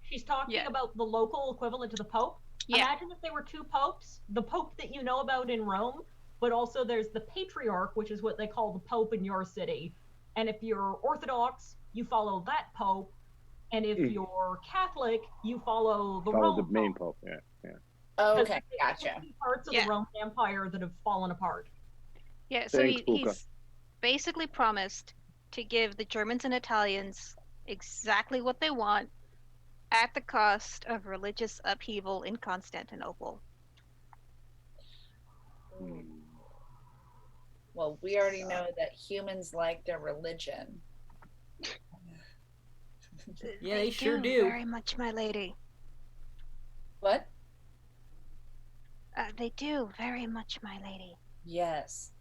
She's talking yeah. about the local equivalent to the pope. Yeah. Imagine if there were 2 popes, the pope that you know about in Rome, but also there's the patriarch, which is what they call the pope in your city. And if you're Orthodox, you follow that pope. And if you're Catholic, you follow the Follow Roman the main pope, yeah. Okay, gotcha. Parts of the Roman Empire that have fallen apart. Yeah, so he's basically promised to give the Germans and Italians exactly what they want at the cost of religious upheaval in Constantinople. Well, we already know that humans like their religion. Yeah, they sure do. Very much, my lady. What? They do very much, my lady. Yes.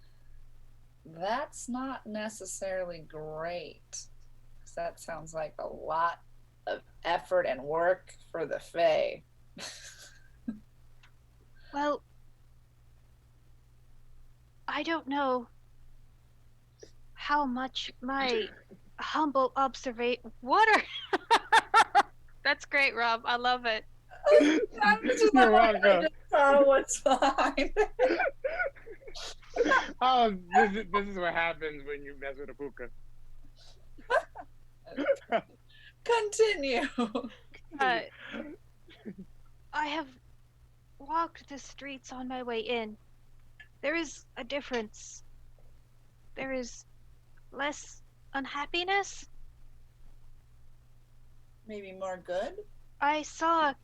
That's not necessarily great, because that sounds like a lot of effort and work for the Fae. Well, I don't know how much my humble observation. What are? That's great, Rob. I love it. You're welcome. What's fine. Oh, this is what happens when you mess with a hookah. Continue. I have walked the streets on my way in. There is a difference. There is less unhappiness. Maybe more good? I saw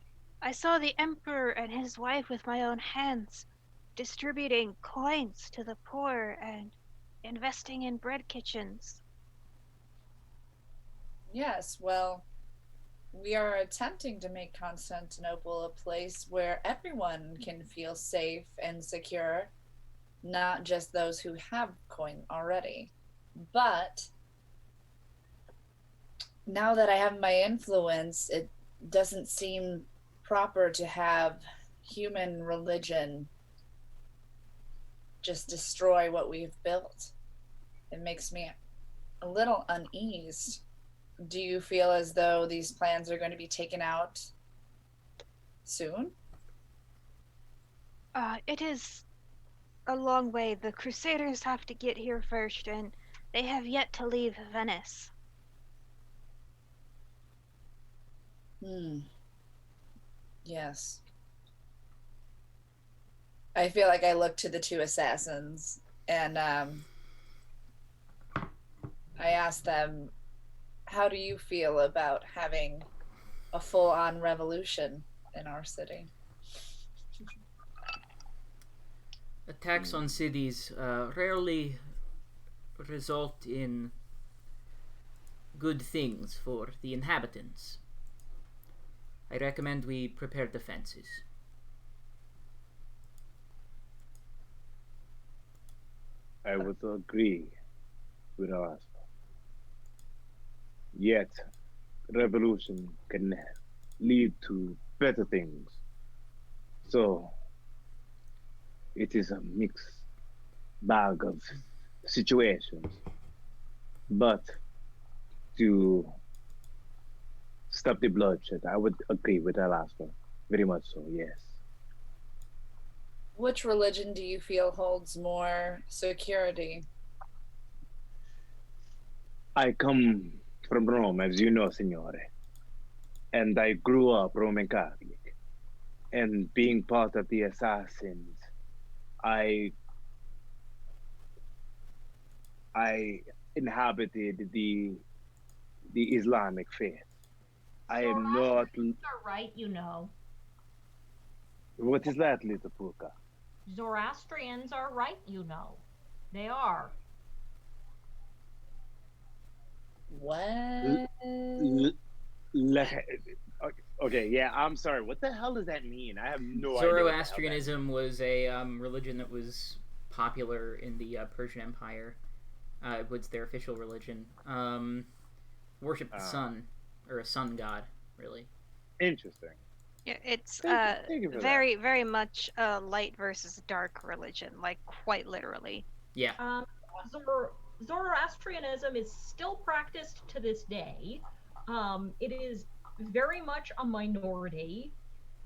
the Emperor and his wife with my own hands, distributing coins to the poor and investing in bread kitchens. Yes, well, we are attempting to make Constantinople a place where everyone can feel safe and secure, not just those who have coin already. But now that I have my influence, it doesn't seem proper to have human religion just destroy what we've built. It makes me a little uneased. Do you feel as though these plans are going to be taken out soon? It is a long way. The Crusaders have to get here first, and they have yet to leave Venice. Yes. I feel like I look to the 2 assassins, and I asked them, how do you feel about having a full-on revolution in our city? Attacks on cities rarely result in good things for the inhabitants. I recommend we prepare defenses. I would agree with us. Yet, revolution can lead to better things. So, it is a mixed bag of situations. But to stop the bloodshed, I would agree with Alaska. Very much so, yes. Which religion do you feel holds more security? I come from Rome, as you know, Signore. And I grew up Roman Catholic. And being part of the assassins, I inhabited the Islamic faith. I am not. Are right, you know. What is that, little Puka? Zoroastrians are right, you know. They are. What? Okay, yeah, I'm sorry. What the hell does that mean? I have no idea. Zoroastrianism was a religion that was popular in the Persian Empire. It was their official religion. Worshipped the sun, or a sun god, really. Interesting. Yeah, it's Thank you for very, very much light versus dark religion, like quite literally. Yeah. Zoroastrianism is still practiced to this day. It is very much a minority.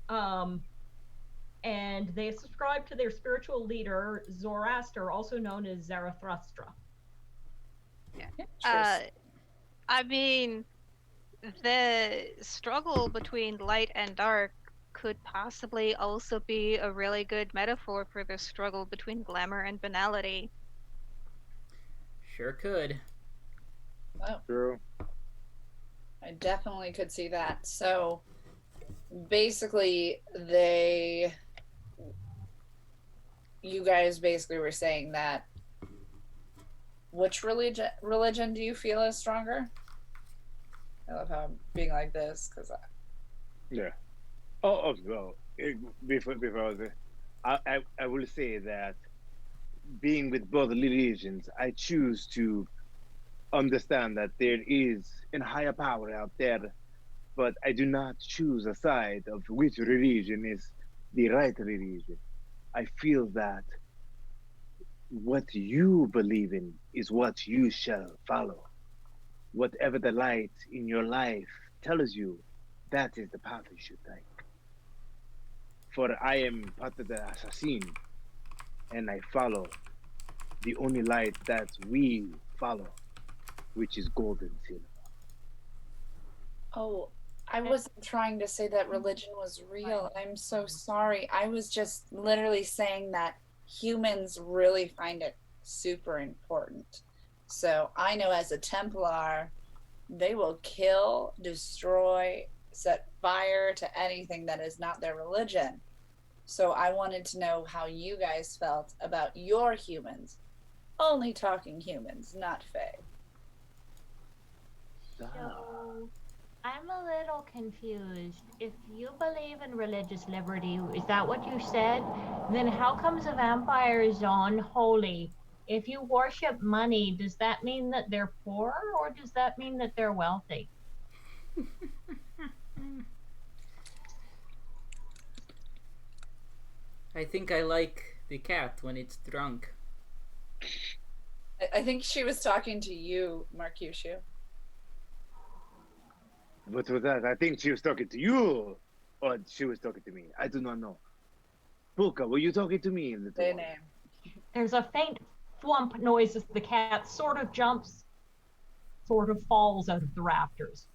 And they subscribe to their spiritual leader, Zoroaster, also known as Zarathustra. Yeah. I mean, the struggle between light and dark could possibly also be a really good metaphor for the struggle between glamour and banality. Sure could. Well, True. I definitely could see that. So basically, you guys basically were saying that which religion do you feel is stronger? I love how I'm being like this because Yeah. Oh, well, before I will say that being with both religions, I choose to understand that there is a higher power out there, but I do not choose a side of which religion is the right religion. I feel that what you believe in is what you shall follow. Whatever the light in your life tells you, that is the path you should take. For I am part of the assassin, and I follow the only light that we follow, which is gold and silver. Oh, I wasn't trying to say that religion was real. I'm so sorry. I was just literally saying that humans really find it super important. So I know as a Templar, they will kill, destroy, set fire to anything that is not their religion. So I wanted to know how you guys felt about your humans. Only talking humans, not Fae. So, I'm a little confused. If you believe in religious liberty, is that what you said? Then how comes a vampire is unholy? If you worship money, does that mean that they're poor or does that mean that they're wealthy? I think I like the cat when it's drunk. I think she was talking to you, Marcusio. What was that? I think she was talking to you, or she was talking to me. I do not know. Puka, were you talking to me? Their name. There's a faint thwomp noise as the cat sort of jumps, sort of falls out of the rafters.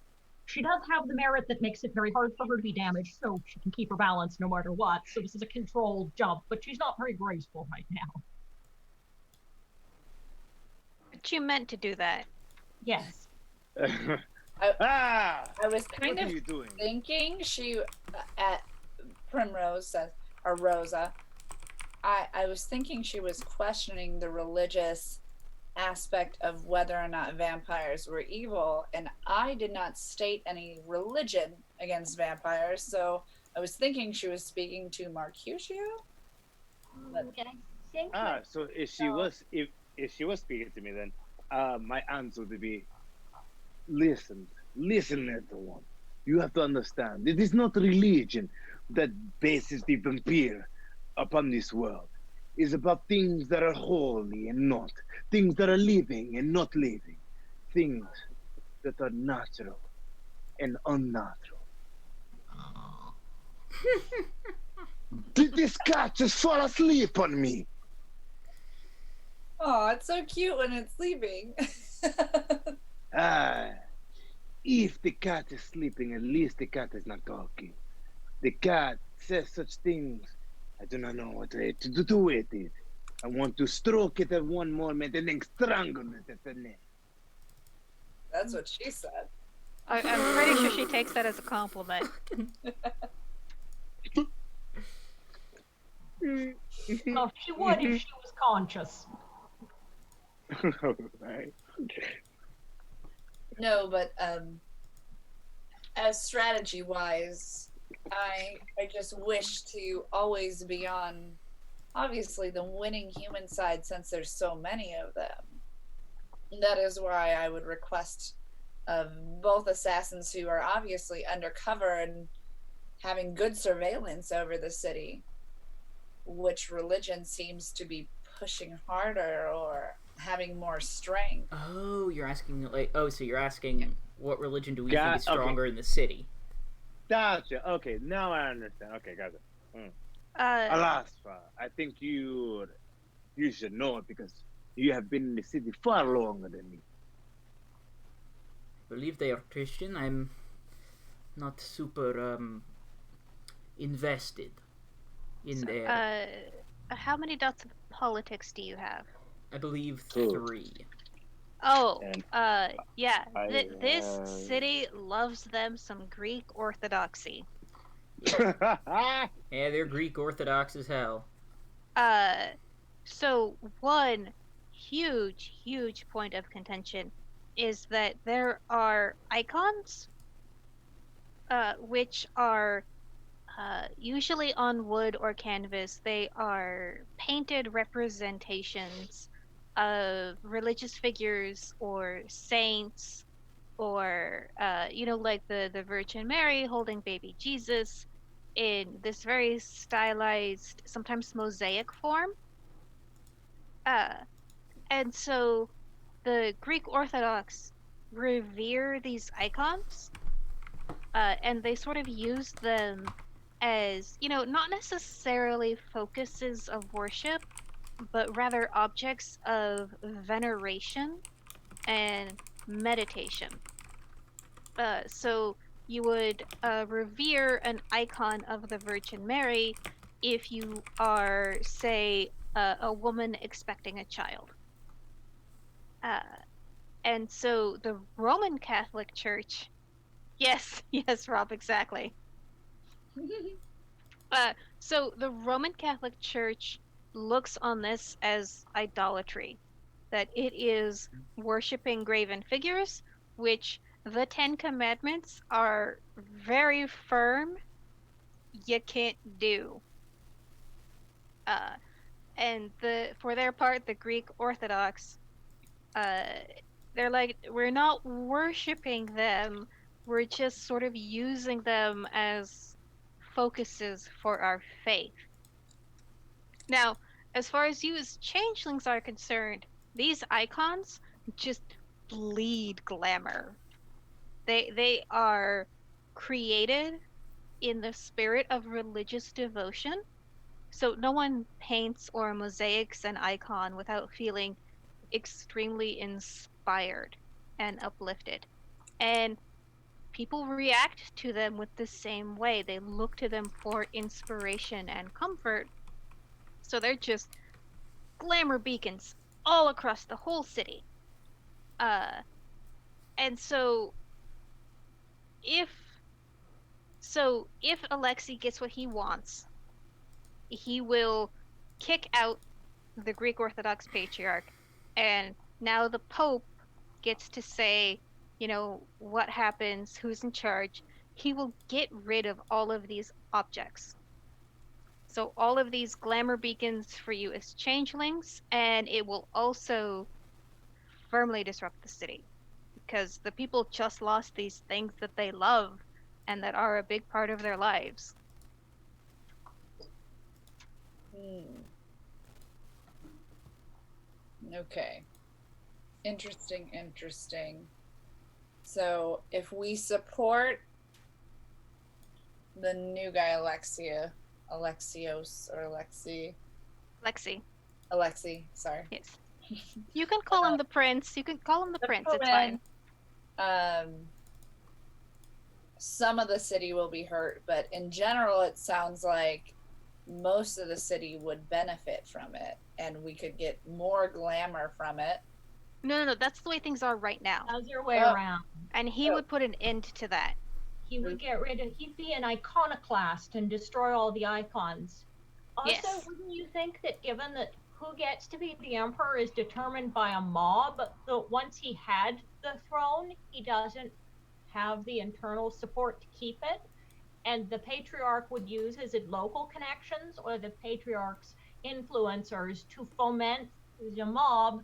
She does have the merit that makes it very hard for her to be damaged, so she can keep her balance no matter what. So this is a controlled jump, but she's not very graceful right now. But you meant to do that. Yes. Ah! I was What kind are of you doing? thinking she at Primrose says, or Rosa. I was thinking she was questioning the religious aspect of whether or not vampires were evil, and I did not state any religion against vampires, so I was thinking she was speaking to Mercutio. But I think Ah, so if she was speaking to me, then my answer would be, listen, listen, little one. You have to understand. It is not religion that bases the vampire upon this world. It's about things that are holy and not, things that are living and not living, things that are natural and unnatural. Did this cat just fall asleep on me? oh, it's so cute when it's sleeping. Ah, if the cat is sleeping, at least the cat is not talking. The cat says such things. I do not know what to do with it. I want to stroke it at one moment and then strangle it at the next. That's what she said. I'm pretty sure she takes that as a compliment. well, she would if she was conscious. Right. No, but as strategy wise, I just wish to always be on obviously the winning human side since there's so many of them. That is why I would request of both assassins who are obviously undercover and having good surveillance over the city, which religion seems to be pushing harder or having more strength. Oh, you're asking so you're asking what religion do we think is Okay. stronger in the city? Gotcha. Okay, now I understand. Okay, gotcha. Alasfa, I think you should know it because you have been in the city far longer than me. I believe they are Christian. I'm not super invested in their. How many dots of politics do you have? I believe Two. 3. Oh, And yeah. This I, city loves them some Greek orthodoxy. Yeah, they're Greek Orthodox as hell. So one huge point of contention is that there are icons, which are usually on wood or canvas. They are painted representations of religious figures or saints, or like the Virgin Mary holding baby Jesus in this very stylized, sometimes mosaic form. Uh, and so the Greek Orthodox revere these icons, and they sort of use them as, not necessarily focuses of worship, but rather objects of veneration and meditation. So you would revere an icon of the Virgin Mary if you are, say, a woman expecting a child. Uh, and so the Roman Catholic Church, yes, yes, Rob, exactly. So the Roman Catholic Church looks on this as idolatry, that it is worshiping graven figures, which the Ten Commandments are very firm you can't do. Uh, and for their part, the Greek Orthodox, uh, they're like, we're not worshiping them, we're just sort of using them as focuses for our faith. Now, as far as you as changelings are concerned, these icons just bleed glamour. They are created in the spirit of religious devotion. So no one paints or mosaics an icon without feeling extremely inspired and uplifted. And people react to them with the same way. They look to them for inspiration and comfort. So they're just glamour beacons all across the whole city. Uh, And if if Alexei gets what he wants, he will kick out the Greek Orthodox Patriarch, and now the Pope gets to say, what happens, who's in charge. He will get rid of all of these objects. So all of these glamour beacons for you as changelings, and it will also firmly disrupt the city because the people just lost these things that they love and that are a big part of their lives. Okay. Interesting. So if we support the new guy, Alexios or Alexei, sorry. Yes. You can call him the prince. You can call him the prince. It's fine. Some of the city will be hurt, but in general, it sounds like most of the city would benefit from it, and we could get more glamour from it. No. That's the way things are right now. How's your way around? And he would put an end to that. He would he'd be an iconoclast and destroy all the icons. Also, Yes. Wouldn't you think that given that who gets to be the emperor is determined by a mob, that once he had the throne, he doesn't have the internal support to keep it? And the patriarch would use his local connections or the patriarch's influencers to foment the mob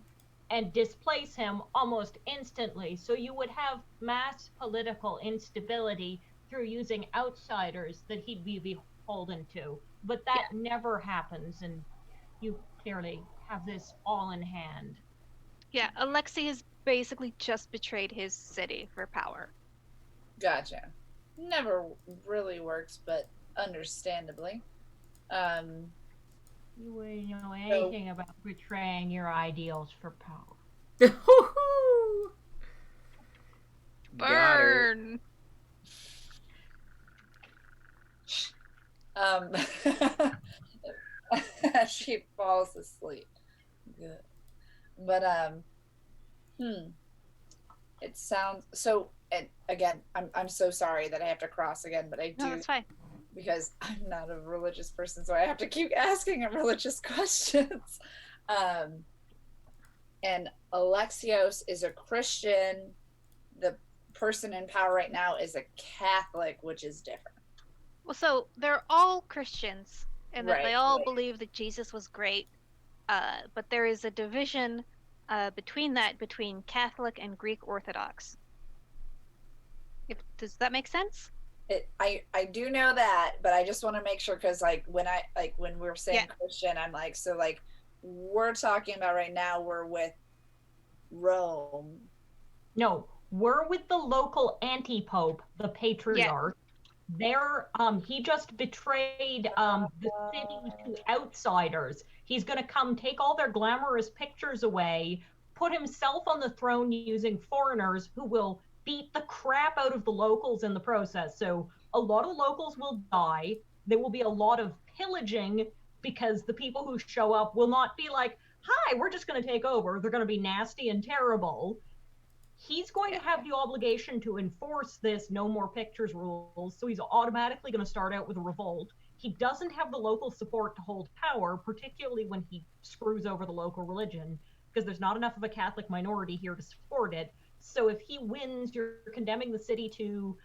and displace him almost instantly. So you would have mass political instability through using outsiders that he'd be beholden to. But that never happens, and you clearly have this all in hand. Yeah, Alexei has basically just betrayed his city for power. Gotcha. Never really works, but understandably. You wouldn't know anything about betraying your ideals for power. Burn! She falls asleep. Good. But it sounds so. And again, I'm so sorry that I have to cross again, but I do. No, that's fine. Because I'm not a religious person, so I have to keep asking him religious questions. And Alexios is a Christian. The person in power right now is a Catholic, which is different. Well, so they're all Christians, and that they all Right. believe that Jesus was great. But there is a division between Catholic and Greek Orthodox. Does that make sense? I do know that, but I just want to make sure, because when we're saying Christian, I'm like, so like we're talking about right now, we're with Rome. No, we're with the local anti-pope, the patriarch. There, he just betrayed the city to outsiders. He's going to come take all their glamorous pictures away, put himself on the throne using foreigners who will beat the crap out of the locals in the process. So a lot of locals will die. There will be a lot of pillaging because the people who show up will not be like, hi, we're just going to take over. They're going to be nasty and terrible. He's going to have the obligation to enforce this no more pictures rules, so he's automatically going to start out with a revolt. He doesn't have the local support to hold power, particularly when he screws over the local religion, because there's not enough of a Catholic minority here to support it. So if he wins, you're condemning the city to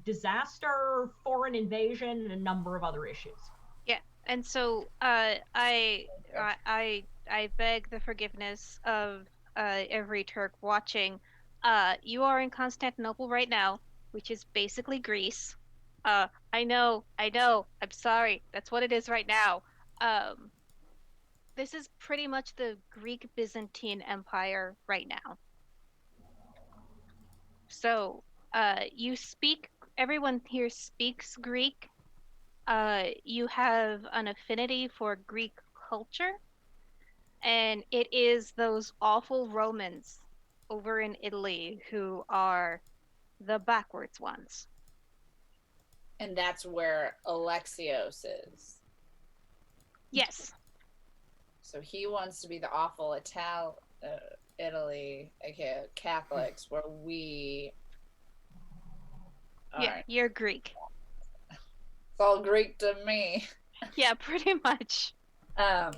disaster, foreign invasion, and a number of other issues. Yeah, and so I beg the forgiveness of every Turk watching. You are in Constantinople right now, which is basically Greece. I know. I'm sorry. That's what it is right now. This is pretty much the Greek Byzantine Empire right now. So, everyone here speaks Greek. You have an affinity for Greek culture, and it is those awful Romans over in Italy who are the backwards ones. And that's where Alexios is. Yes. So he wants to be the awful Italy, aka Catholics, where we Yeah, are. you're Greek. It's all Greek to me. Yeah, pretty much.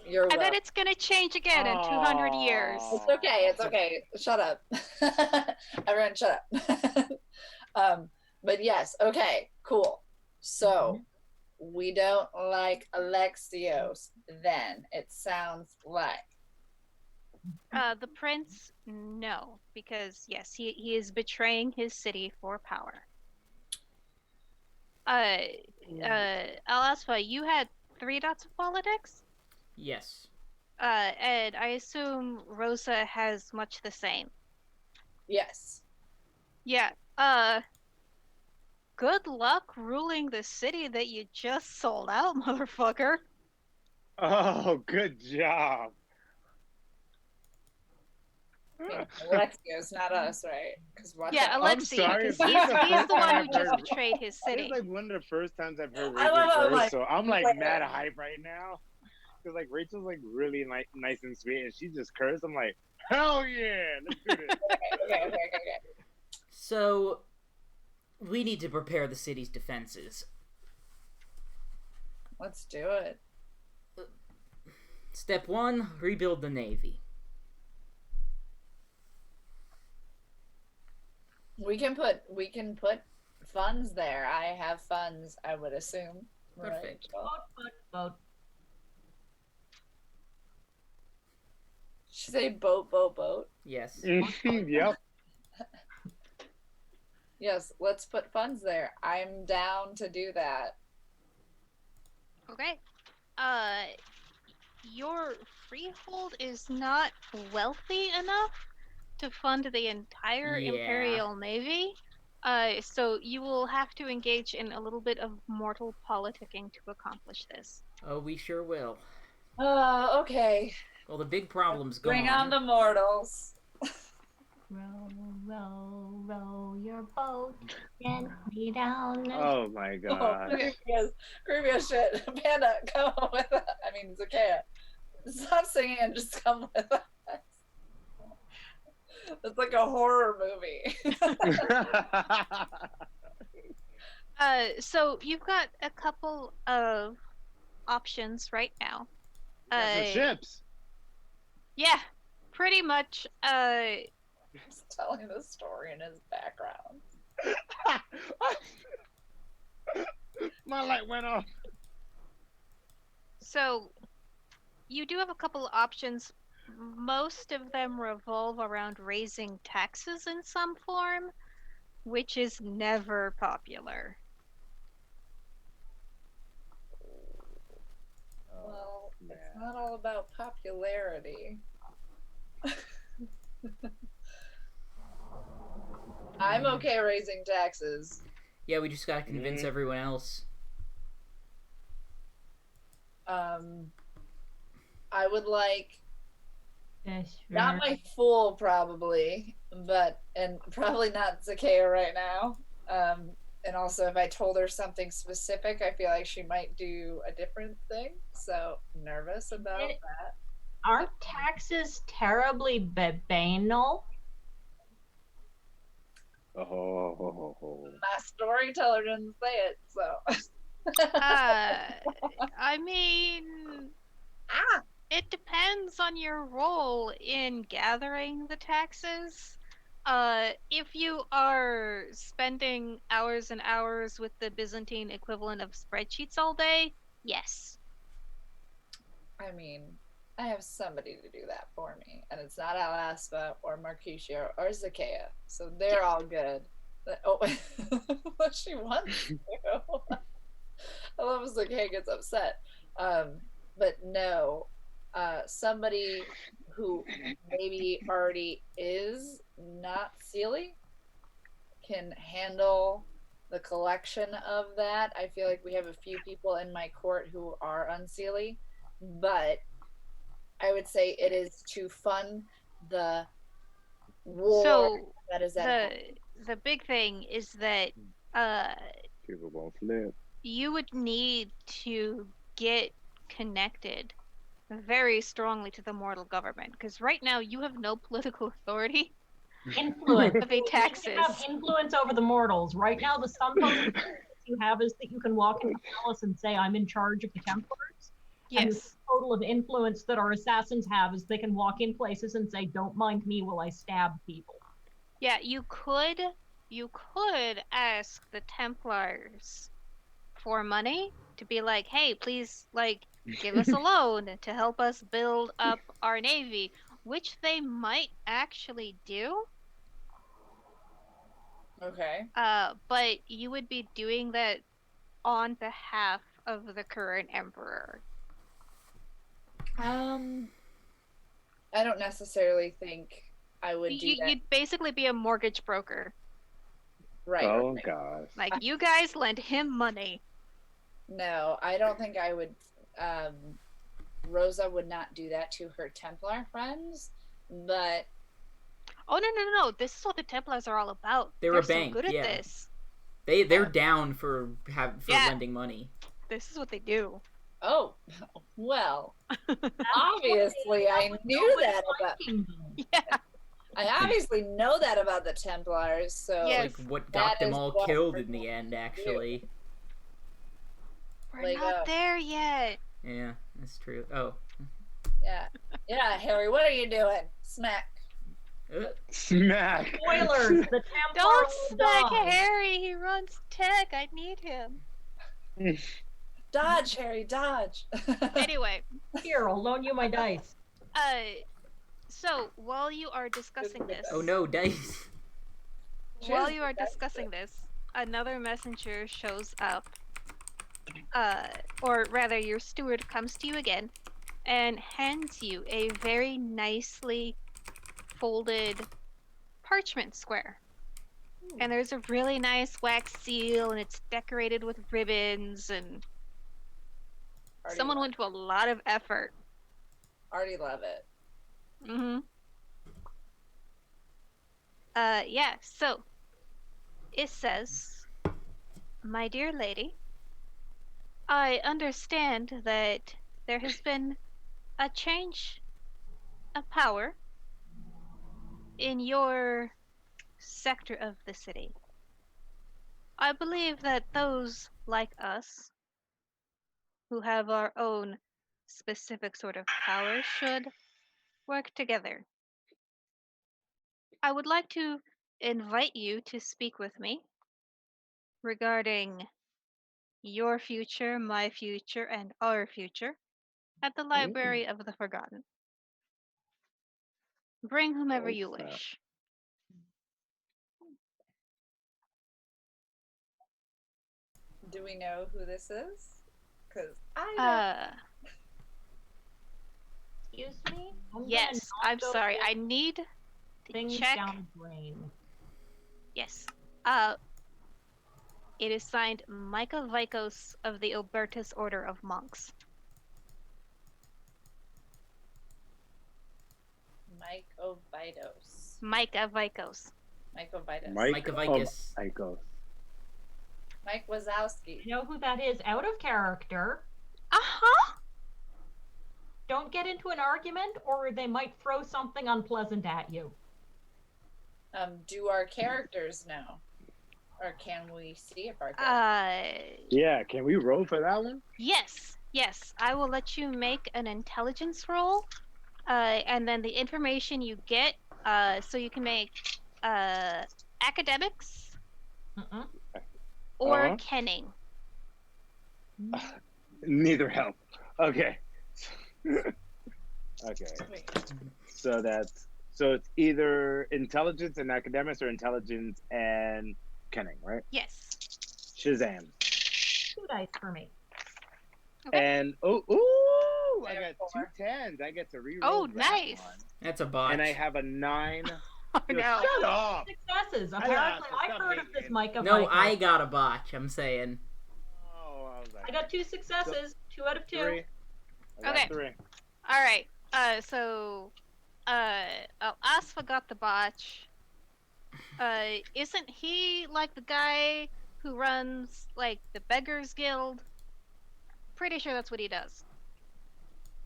You're I bet welcome. it's gonna change again in 200 years. It's okay. It's okay. Shut up. Everyone, shut up. But yes, okay, cool. So we don't like Alexios. Then it sounds like. The prince, no, because yes, he is betraying his city for power. Alasfa, you had 3 dots of politics? Yes. And I assume Rosa has much the same. Yes. Yeah, good luck ruling the city that you just sold out, motherfucker. Oh, good job. Alexios, not us, right? Because Yeah, I'm Alexi, sorry. because This is the he's first the time one who I've just heard- betrayed his This city. is like one of the first times I've heard I Rachel love how, curse, like, so I'm like like- mad hype right now. Because like Rachel's like really nice and sweet, and she just cursed. I'm like, hell yeah, let's do this. Okay. So, we need to prepare the city's defenses. Let's do it. Step 1, rebuild the navy. We can put funds there. I have funds, I would assume. Perfect. Vote. Should say boat. Yes. Yep. Yes, let's put funds there. I'm down to do that. Okay. Your freehold is not wealthy enough to fund the entire Yeah. Imperial Navy. So you will have to engage in a little bit of mortal politicking to accomplish this. Oh, we sure will. Okay. Well, the big problem's Bring gone. on the mortals. Row your boat gently down. Oh my god. Creepy as shit. Panda, come with us. I mean, Zakea. Stop singing and just come with us. It's like a horror movie. So you've got a couple of options right now. Got some ships. Yeah, pretty much. He's telling the story in his background. My light went off. So you do have a couple of options. Most of them revolve around raising taxes in some form, which is never popular. Well, it's not all about popularity. I'm okay raising taxes. Yeah, we just gotta convince everyone else. I would like Yes, not my fool probably, and probably not Zakea right now. And also if I told her something specific, I feel like she might do a different thing. So nervous about that. Aren't taxes terribly banal? Oh. My storyteller didn't say it, so I mean, it depends on your role in gathering the taxes. If you are spending hours and hours with the Byzantine equivalent of spreadsheets all day, yes. I mean, I have somebody to do that for me, and it's not Alaspa or Mercutio or Zakea, so they're all good. Oh, what she wants to. I love when Zakea gets upset. But no, somebody who maybe already is not Sealy can handle the collection of that. I feel like we have a few people in my court who are unseelie, but I would say it is to fund the war So that is at the big thing is that People won't flip. you would need to get connected very strongly to the mortal government, because right now you have no political authority. Influence. To pay You have taxes. influence over the mortals. Right now, the signpost you have is that you can walk into the palace and say, "I'm in charge of the Templars." And the Yes. total of influence that our assassins have is they can walk in places and say, "Don't mind me while I stab people." Yeah, you could ask the Templars for money to be like, hey, please, like, give us a loan to help us build up our navy, which they might actually do. Okay. But you would be doing that on behalf of the current emperor. I don't necessarily think I would do that. You'd basically be a mortgage broker. Right. Oh right. gosh. Like, you guys lend him money. No, I don't think I would. Rosa would not do that to her Templar friends, but Oh, no. This is what the Templars are all about. They're a bank, so good yeah. at this. They're down for Yeah. lending money. This is what they do. oh, well, obviously I knew that about. Yeah. I obviously know that about the Templars, so Yes. Like what that got them is all what killed we're in the going end, to actually. We're Like, not there yet. Yeah, that's true. Oh. yeah, Harry, what are you doing? Smack. Smack. Spoilers! The Templar Don't will smack die. Harry. He runs tech. I need him. Dodge, Harry, dodge. Anyway, Here, I'll loan you my dice. so while you are discussing this, Oh no, dice. while you are discussing this, another messenger shows up. Or rather, your steward comes to you again and hands you a very nicely folded parchment square. And there's a really nice wax seal, and it's decorated with ribbons, and someone went to a lot of effort. Already love it. Mm-hmm. Yeah, so it says, "My dear lady, I understand that there has been a change of power in your sector of the city. I believe that those like us, who have our own specific sort of power, should work together. I would like to invite you to speak with me regarding your future, my future, and our future at the Library of the Forgotten. Bring whomever you wish." Do we know who this is? Because I don't. Excuse me? Yes, I'm sorry. I need to things check. down the drain. Yes. It is signed Micah Vikos of the Obertus Order of Monks. Mike Ovidos. Micah Vikos. Mike Ovidos. Micah Vicus. Mike Wazowski. You know who that is? Out of character. Uh-huh. Don't get into an argument, or they might throw something unpleasant at you. Do our characters know? Or can we see if our Yeah, can we roll for that one? Yes. I will let you make an intelligence roll. And then the information you get, so you can make academics or kenning. Neither help. Okay. Okay. So it's either intelligence and academics or intelligence and kenning, right? Yes. Shazam. 2 dice for me. Okay. And I got 2 10s. I get to reroll. Oh, that nice. one. That's a botch. And I have a 9. Oh, no. Shut up. Successes. Apparently, I've heard of this Micah. No, Vikos. I got a botch, I'm saying. Oh, I was like, I got 2 successes. 2 out of 2. 3. I got Okay. 3. All right. Asfa got the botch. Isn't he like the guy who runs like the Beggars Guild? Pretty sure that's what he does.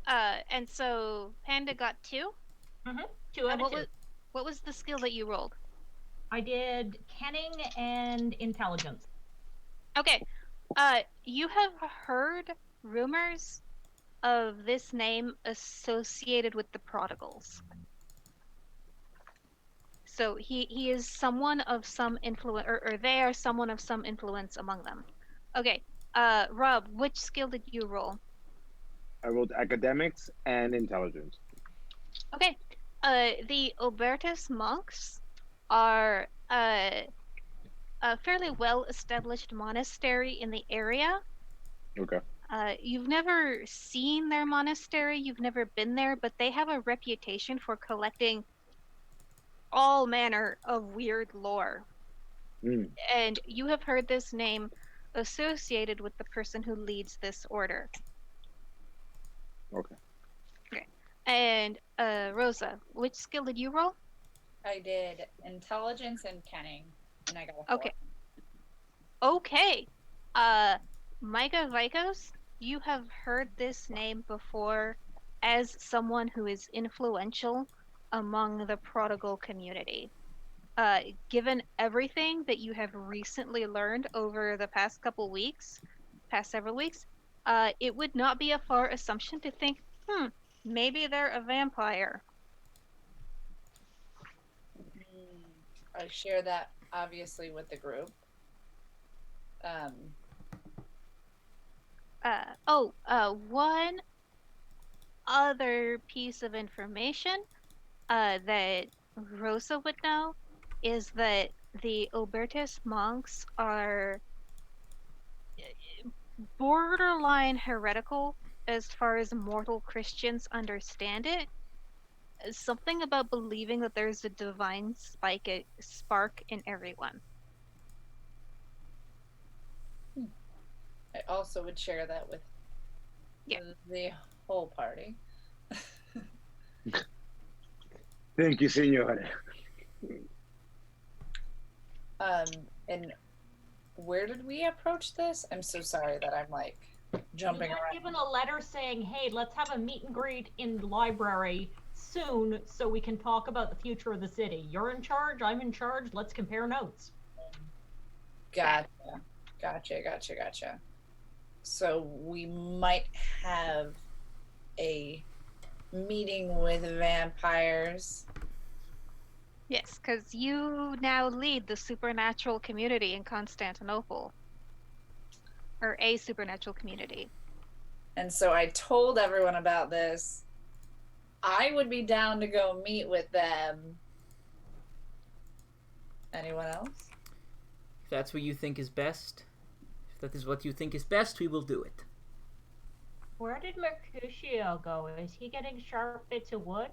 And so Panda got 2. Mm-hmm. 2 out And of 2. what was the skill that you rolled? I did kenning and intelligence. Okay. You have heard rumors of this name associated with the prodigals. So he is someone of some influence, or they are someone of some influence among them. Okay. Rob, which skill did you roll? I rolled academics and intelligence. Okay. The Obertus monks are a fairly well-established monastery in the area. Okay. You've never seen their monastery, you've never been there, but they have a reputation for collecting all manner of weird lore. Mm. And you have heard this name associated with the person who leads this order. Okay. Okay. And Rosa, which skill did you roll? I did intelligence and kenning, and I got a 4. Okay. Okay. Micah Vikos, you have heard this name before as someone who is influential among the prodigal community. Given everything that you have recently learned over the past several weeks, it would not be a far assumption to think, maybe they're a vampire. I share that obviously with the group. One other piece of information that Rosa would know is that the Obertus monks are borderline heretical as far as mortal Christians understand it. Something about believing that there's a divine spark in everyone. I also would share that with the whole party. Thank you, Senor. And where did we approach this? I'm so sorry that I'm like jumping We were around. given a letter saying, hey, let's have a meet and greet in the library soon so we can talk about the future of the city. You're in charge, I'm in charge, let's compare notes. Gotcha. So we might have a meeting with vampires. Yes, because you now lead the supernatural community in Constantinople. Or a supernatural community. And so I told everyone about this. I would be down to go meet with them. Anyone else? If that's what you think is best, if that is what you think is best, we will do it. Where did Mercutio go? Is he getting sharp bits of wood?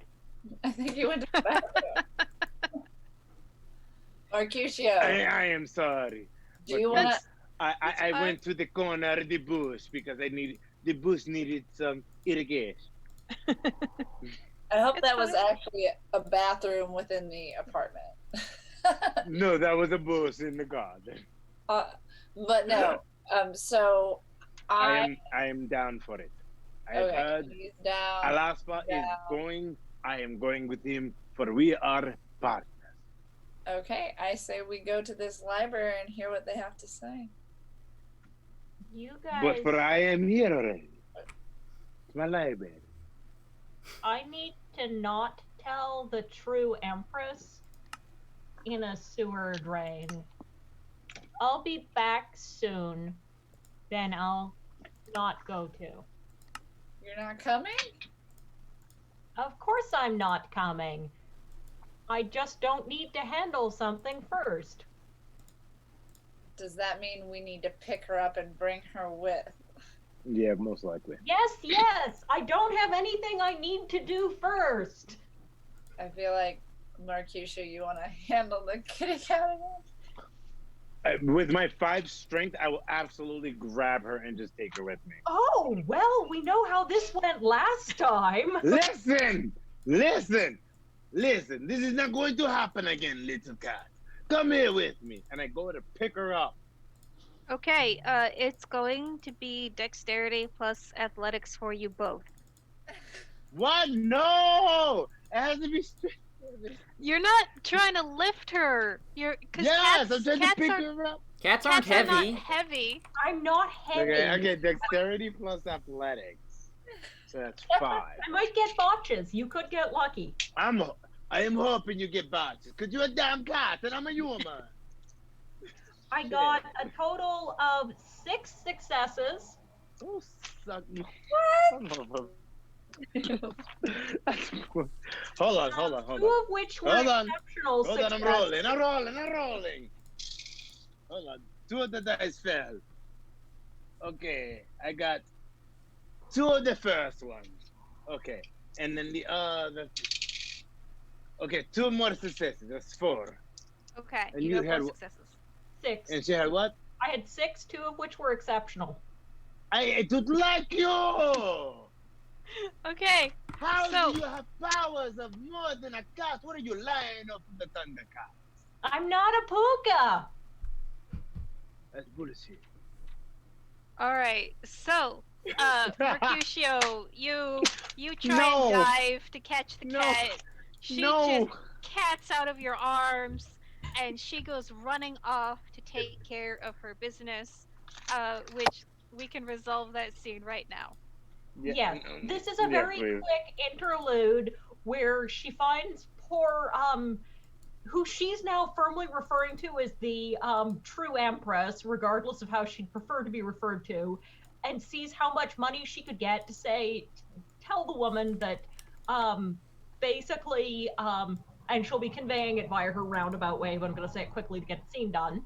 I think he went to the bathroom. Mercutio, I am sorry. do you want to? I went to the corner of the bush because the bush needed some irrigation. I hope It's that was fine. actually a bathroom within the apartment. No, that was a bush in the garden. But no. So I am down for it. I have heard he's down. Alaspa is going. I am going with him, for we are partners. Okay, I say we go to this library and hear what they have to say. You guys, But for I am here already. It's my library. I need to not tell the true Empress in a sewer drain. I'll be back soon, then I'll not go to. You're not coming? Of course I'm not coming. I just don't need to handle something first. Does that mean we need to pick her up and bring her with? Yeah, most likely. Yes, I don't have anything I need to do first. I feel like, Mercutio, you want to handle the kitty cat again? With my 5 strength, I will absolutely grab her and just take her with me. Oh, well, we know how this went last time. Listen! This is not going to happen again, little cat. Come here with me. And I go to pick her up. Okay, it's going to be dexterity plus athletics for you both. What? No! It has to be straight. You're not trying to lift her. You're because Yes, I'm trying to cats pick are her up. Cats aren't cats are not heavy. heavy. I'm not heavy. Okay, dexterity plus athletics. So that's 5. I might get botches. You could get lucky. I am hoping you get botches, because you're a damn cat and I'm a human. I got a total of 6 successes. Oh, suck me. What? Hold on. 2 of which were Hold on. exceptional Hold on, successes. I'm rolling. Hold on. 2 of the dice fell. Okay, I got 2 of the first ones. Okay, and then the other. Okay, 2 more successes. That's 4. Okay, And you you got had 4 successes. 6. And she had what? I had 6, 2 of which were exceptional. I don't like you. Okay, How So- do you have powers of more than a cat? What are you lying up from the Thundercat? I'm not a puka. That's bullshit. all right. So, Mercutio, you try No. and dive to catch the No. cat. She No. just cats out of your arms, and she goes running off to take care of her business, which we can resolve that scene right now. Yes, this is a very please. quick interlude where she finds poor, who she's now firmly referring to as the true Empress, regardless of how she'd prefer to be referred to, and sees how much money she could get to tell the woman that basically, and she'll be conveying it via her roundabout way, but I'm going to say it quickly to get the scene done.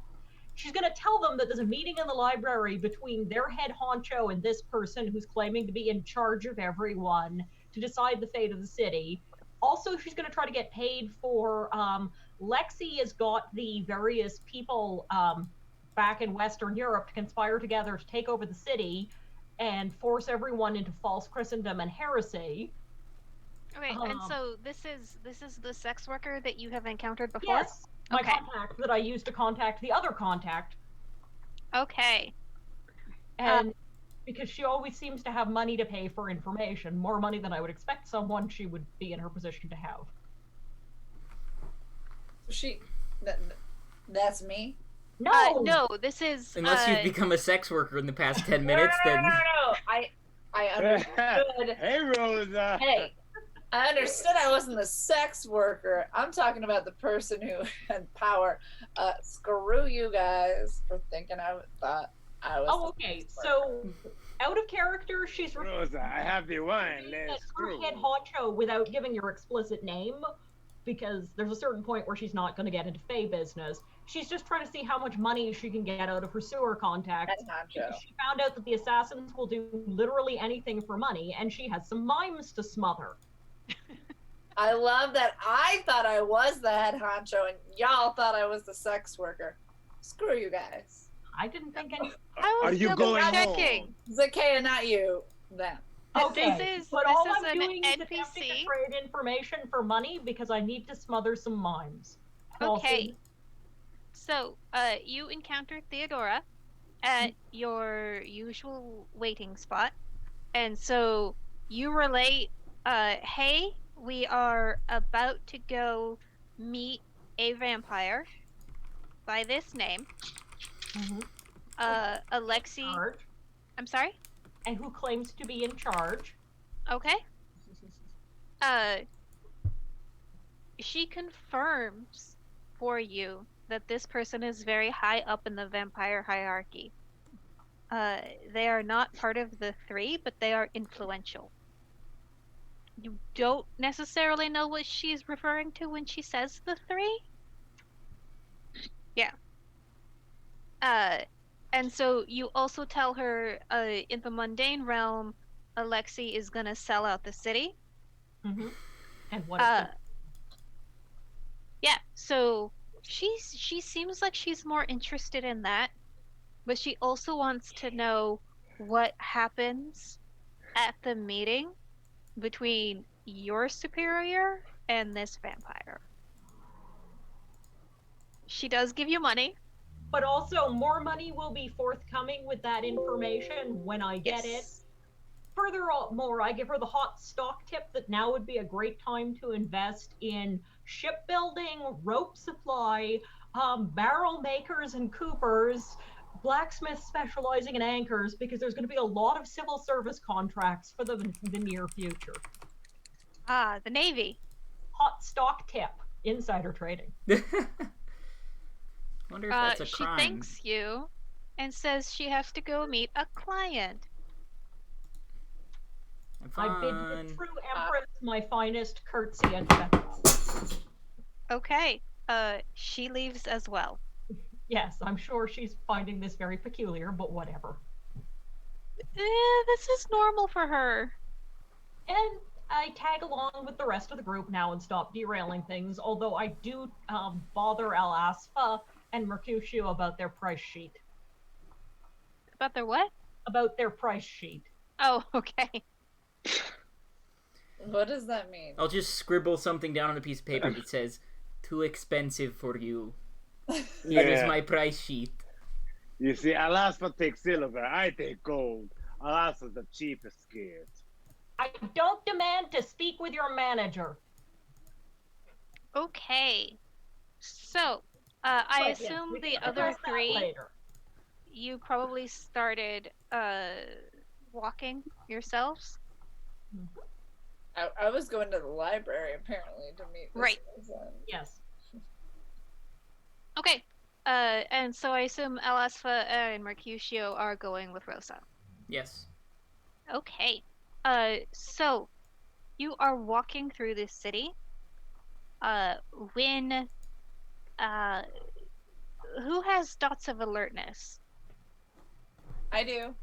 She's going to tell them that there's a meeting in the library between their head honcho and this person who's claiming to be in charge of everyone to decide the fate of the city. Also, she's going to try to get paid for, Lexi has got the various people back in Western Europe to conspire together to take over the city and force everyone into false Christendom and heresy. Okay, and so this is the sex worker that you have encountered before? Yes, my Okay. contact that I used to contact the other contact. Okay. And because she always seems to have money to pay for information, more money than I would expect someone she would be in her position to have. That's me. No, No, this is Unless you've become a sex worker in the past 10 minutes, then. No. I understood. Hey, Rosa. Hey, I understood I wasn't the sex worker. I'm talking about the person who had power. Screw you guys for thinking I thought I was. Oh, okay. So, out of character, she's Rosa, I have the wine. that Let's her screw. head honcho without giving your explicit name, because there's a certain point where she's not going to get into Fae business. She's just trying to see how much money she can get out of her sewer contacts. That's honcho. She found out that the assassins will do literally anything for money, and she has some mimes to smother. I love that I thought I was the head honcho and y'all thought I was the sex worker. Screw you guys. I didn't think any. I was Are you double going checking. home? Zakea, not you. Them. Okay, This is but all an I'm doing is attempting NPC. to trade information for money because I need to smother some mimes. Okay. So, you encountered Theodora at your usual waiting spot, and so you relate, hey, we are about to go meet a vampire by this name, Alexi. Charge, I'm sorry? and who claims to be in charge. Okay. She confirms for you that this person is very high up in the vampire hierarchy. They are not part of the 3, but they are influential. You don't necessarily know what she's referring to when she says the 3? Yeah. And so you also tell her, in the mundane realm, Alexi is gonna sell out the city. And what is Yeah, so she seems like she's more interested in that, but she also wants to know what happens at the meeting between your superior and this vampire. She does give you money. But also, more money will be forthcoming with that information when I get it. Furthermore, I give her the hot stock tip that now would be a great time to invest in shipbuilding, rope supply, barrel makers and coopers, blacksmiths specializing in anchors, because there's going to be a lot of civil service contracts for the near future. Ah, the Navy. Hot stock tip, insider trading. Wonder if that's a She crime. thanks you and says she has to go meet a client. I bid the true empress my finest curtsy and farewell. Okay. She leaves as well. Yes, I'm sure she's finding this very peculiar, but whatever. This is normal for her. And I tag along with the rest of the group now and stop derailing things, although I do bother Alasfa and Mercutio about their price sheet. About their what? About their price sheet. Oh, okay. What does that mean? I'll just scribble something down on a piece of paper that says, "Too expensive for you. Here is my price sheet." You see, Alaska takes silver, I take gold. Alaska's the cheapest kid. I don't demand to speak with your manager. Okay. So, I assume the other three, later. you probably started walking yourselves? I was going to the library, apparently, to meet this Right. person. Yes. Okay. And so I assume Alasfa and Mercutio are going with Rosa. Yes. Okay. So you are walking through this city. When who has dots of alertness? I do.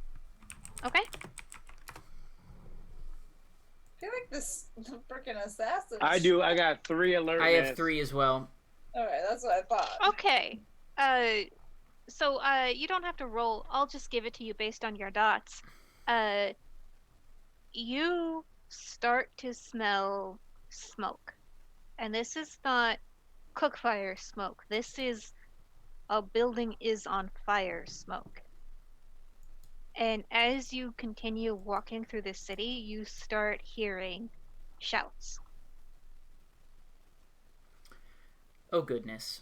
Okay. I feel like this freaking assassin. I do. I got 3 alertness. I have 3 as well. Alright, that's what I thought. Okay. So you don't have to roll. I'll just give it to you based on your dots. You start to smell smoke. And this is not cook fire smoke. This is a building is on fire smoke. And as you continue walking through the city, you start hearing shouts. Oh, goodness.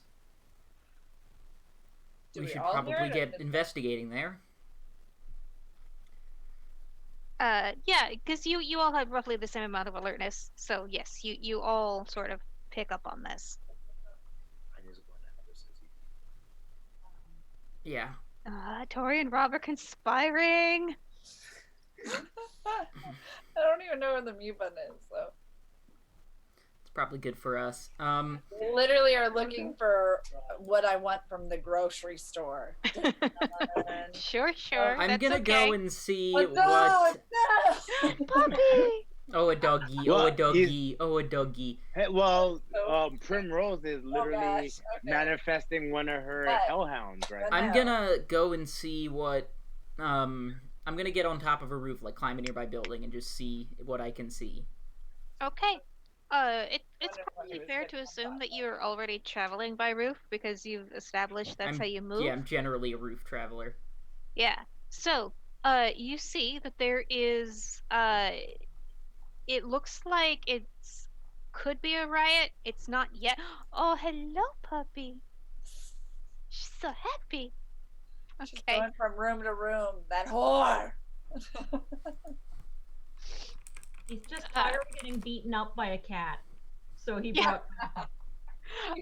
Do we we should all hear probably it, or get did- investigating there. Yeah, because you all have roughly the same amount of alertness. So yes, you all sort of pick up on this. Yeah. Tori and Rob are conspiring. I don't even know where the mute button is, so. It's probably good for us. Literally are looking for what I want from the grocery store. Sure. I'm That's gonna okay. go and see Oh, no, what... no! Puppy! Oh, a doggy. Oh, Well, a doggy. Oh, a doggy. Hey, well, Primrose is Oh, literally gosh, okay. manifesting one of her But- hellhounds right now. I I'm know. gonna go and see what... I'm gonna get on top of a roof, like climb a nearby building and just see what I can see. Okay. It's Wonder what he probably was fair getting to at assume that that you're already traveling by roof because you've established that's how you move. Yeah, I'm generally a roof traveler. Yeah. So, you see that there is, it looks like it's could be a riot. It's not yet. Oh, hello, puppy. She's so happy. She's Okay. going from room to room. That whore! He's just tired of getting beaten up by a cat. So he Yeah.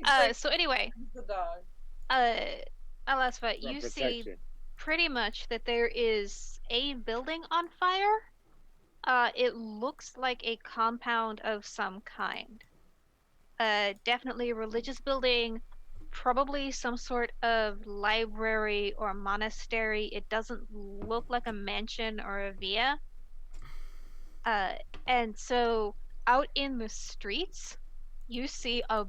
brought So anyway, The dog. Alasfa, From you see protection. pretty much that there is a building on fire. It looks like a compound of some kind. Definitely a religious building, probably some sort of library or monastery. It doesn't look like a mansion or a villa. And so out in the streets, you see a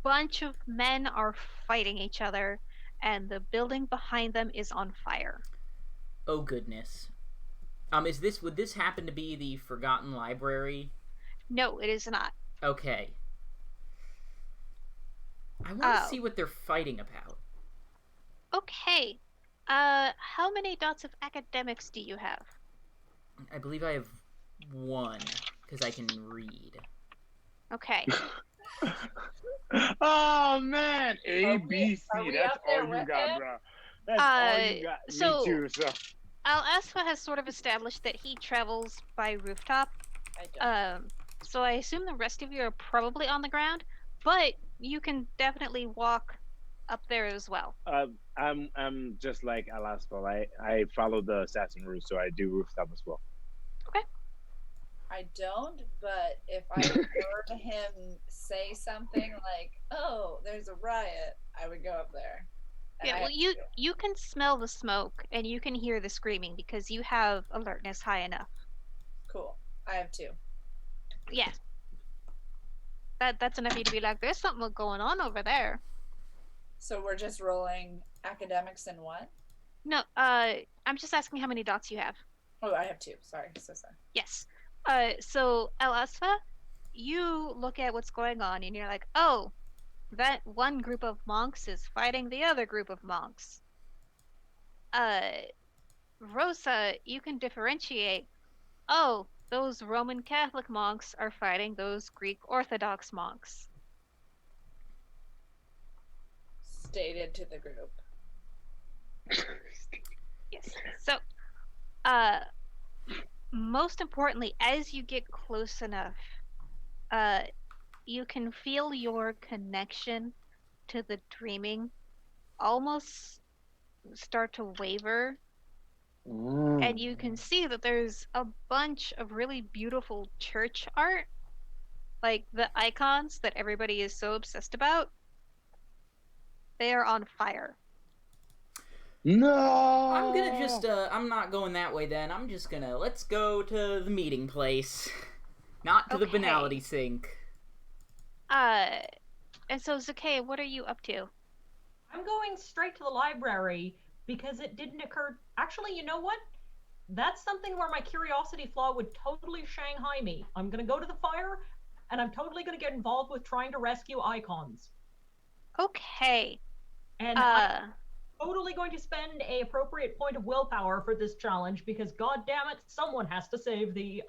bunch of men are fighting each other, and the building behind them is on fire. Oh, goodness. Would this happen to be the Forgotten Library? No, it is not. Okay. I want to see what they're fighting about. Okay. How many dots of academics do you have? I believe I have 1, because I can read. Okay. Oh man, A, Are B, C. we That's up there all you with got, him? bro. That's all you got. So- Me too. So Al-Asfa has sort of established that he travels by rooftop. I don't. So I assume the rest of you are probably on the ground, but you can definitely walk up there as well. I'm just like Alaska. I follow the assassin route, so I do rooftop as well. I don't, but if I heard him say something like, "Oh, there's a riot," I would go up there. And Yeah, I well, have to. you can smell the smoke and you can hear the screaming because you have alertness high enough. Cool. I have 2. Yeah, that's enough for you to be like, there's something going on over there. So we're just rolling academics and what? No, I'm just asking how many dots you have. Oh, I have 2. Sorry, so sorry. Yes. So El Asfa, you look at what's going on and you're like, oh, that one group of monks is fighting the other group of monks. Rosa, you can differentiate. Oh, those Roman Catholic monks are fighting those Greek Orthodox monks. Stated to the group. Yes. So, most importantly, as you get close enough, you can feel your connection to the dreaming almost start to waver, and you can see that there's a bunch of really beautiful church art, like the icons that everybody is so obsessed about. They are on fire. No. I'm gonna just, I'm not going that way then. I'm just gonna, let's go to the meeting place. Not to the Okay. banality sink. And so Zakea, what are you up to? I'm going straight to the library because it didn't occur. Actually, you know what? That's something where my curiosity flaw would totally Shanghai me. I'm going to go to the fire, and I'm totally going to get involved with trying to rescue icons. Okay. And I'm totally going to spend a appropriate point of willpower for this challenge because, god damn it, someone has to save the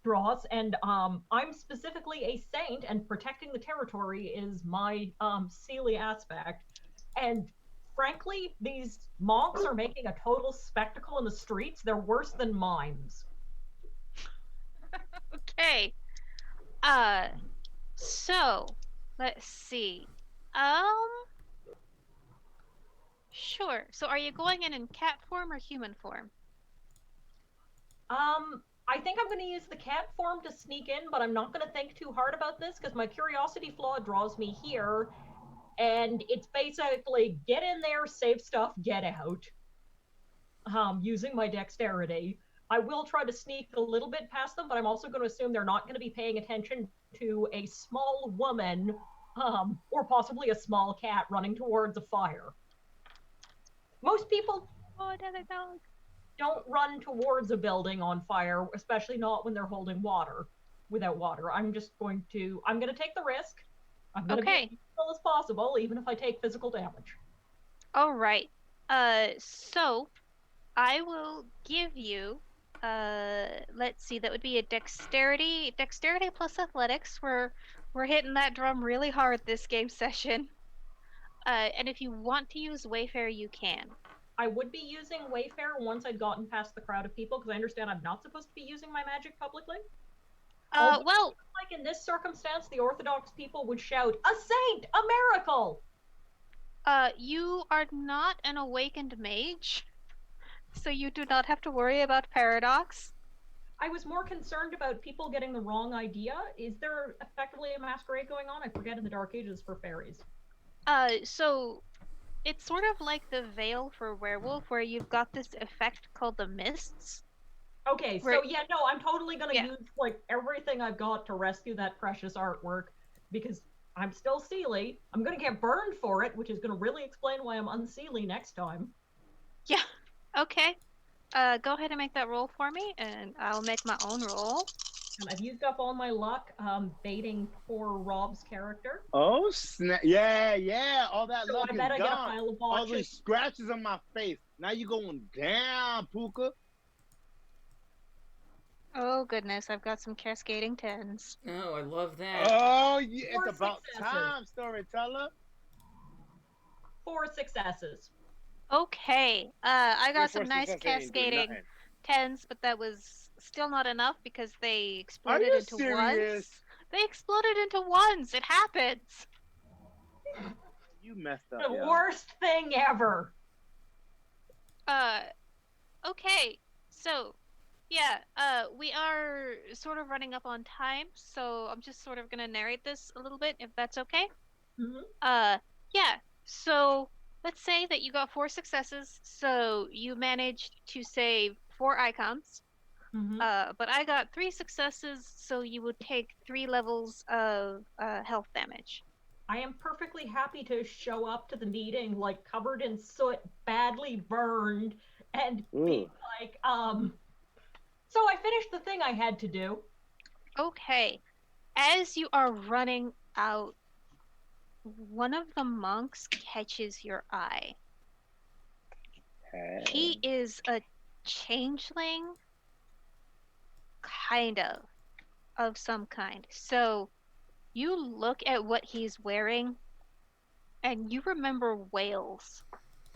draws. And I'm specifically a saint, and protecting the territory is my Seelie aspect. And frankly, these monks are making a total spectacle in the streets. They're worse than mimes. Okay. So let's see. Sure. So are you going in cat form or human form? I think I'm going to use the cat form to sneak in, but I'm not going to think too hard about this because my curiosity flaw draws me here. And it's basically get in there, save stuff, get out. Using my dexterity. I will try to sneak a little bit past them, but I'm also going to assume they're not going to be paying attention to a small woman, or possibly a small cat running towards a fire. Most people don't run towards a building on fire, especially not when they're holding water, without water. I'm going to take the risk. I'm going to be as useful as possible, even if I take physical damage. All right. So I will give you, let's see, that would be a dexterity plus athletics. We're hitting that drum really hard this game session. And if you want to use Wayfarer, you can. I would be using Wayfarer once I'd gotten past the crowd of people, because I understand I'm not supposed to be using my magic publicly. Well, like in this circumstance, the Orthodox people would shout, "A saint! A miracle!" You are not an awakened mage, so you do not have to worry about paradox. I was more concerned about people getting the wrong idea. Is there effectively a masquerade going on? I forget in the Dark Ages for fairies. So it's sort of like the veil for werewolf, where you've got this effect called the mists. Okay, so yeah, no, I'm totally gonna use like everything I've got to rescue that precious artwork, because I'm still Seelie. I'm gonna get burned for it, which is gonna really explain why I'm unseelie next time. Yeah. Okay. Go ahead and make that roll for me, and I'll make my own roll. And I've used up all my luck baiting poor Rob's character. Oh snap! Yeah, all that So luck I is bet I get a gone. pile of All botches. these scratches on my face. Now you going down, Puka. Oh goodness, I've got some cascading 10s. Oh, I love that. Oh, yeah, it's 4 about successes. time, Storyteller. 4 successes. Okay, I got Three, some four nice success ain't doing cascading nothing. 10s, but that was still not enough because they Are exploded you into serious? ones. They exploded into ones. It happens. You messed up, The yo. worst thing ever. Okay, so yeah, we are sort of running up on time, so I'm just sort of gonna narrate this a little bit, if that's okay. Mhm. Yeah. So let's say that you got 4 successes, so you managed to save 4 icons. Mhm. But I got 3 successes, so you would take 3 levels of health damage. I am perfectly happy to show up to the meeting like covered in soot, badly burned, and be Ooh. like, so I finished the thing I had to do. Okay. As you are running out, one of the monks catches your eye. Hey. He is a changeling, kind of some kind. So you look at what he's wearing, and you remember whales.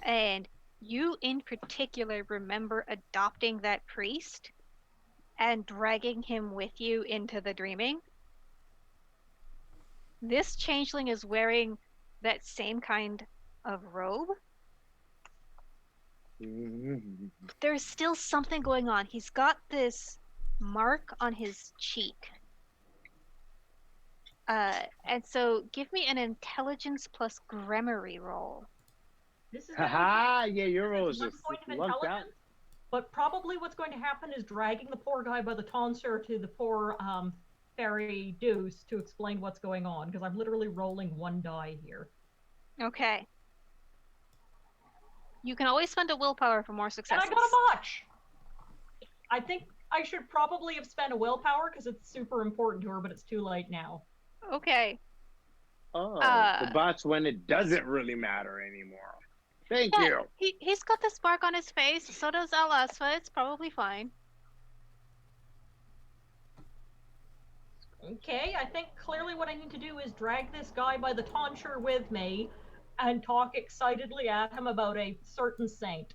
And you, in particular, remember adopting that priest and dragging him with you into the dreaming. This changeling is wearing that same kind of robe. Mhm. There's still something going on. He's got this mark on his cheek. And so give me an intelligence plus gramarye roll. This is going to Haha, yeah, your take rolls 1 just point of lunked out. intelligence, but probably what's going to happen is dragging the poor guy by the tonsure to the poor Faerie Deuce to explain what's going on, because I'm literally rolling 1 die here. Okay. You can always spend a willpower for more And successes. I got a botch! I think I should probably have spent a willpower because it's super important to her, but it's too late now. Okay. Oh, Uh, the bot's when it doesn't really matter anymore. Thank Yeah, you. he's got this mark on his face. So does Alasfa. It's probably fine. Okay, I think clearly what I need to do is drag this guy by the tonsure with me and talk excitedly at him about a certain saint.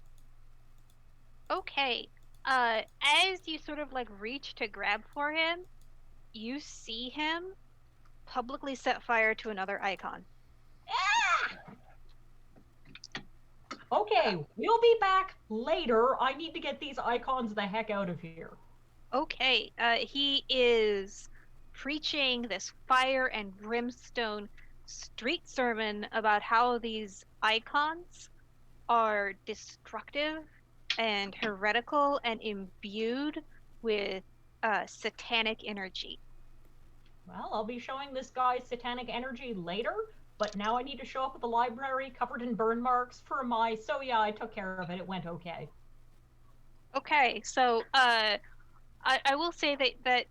Okay. As you sort of like reach to grab for him, you see him publicly set fire to another icon. Okay, we'll be back later. I need to get these icons the heck out of here. Okay. He is preaching this fire and brimstone street sermon about how these icons are destructive and heretical and imbued with satanic energy. Well, I'll be showing this guy satanic energy later, but now I need to show up at the library covered in burn marks for my, so yeah, I took care of it. It went okay. Okay, so I will say that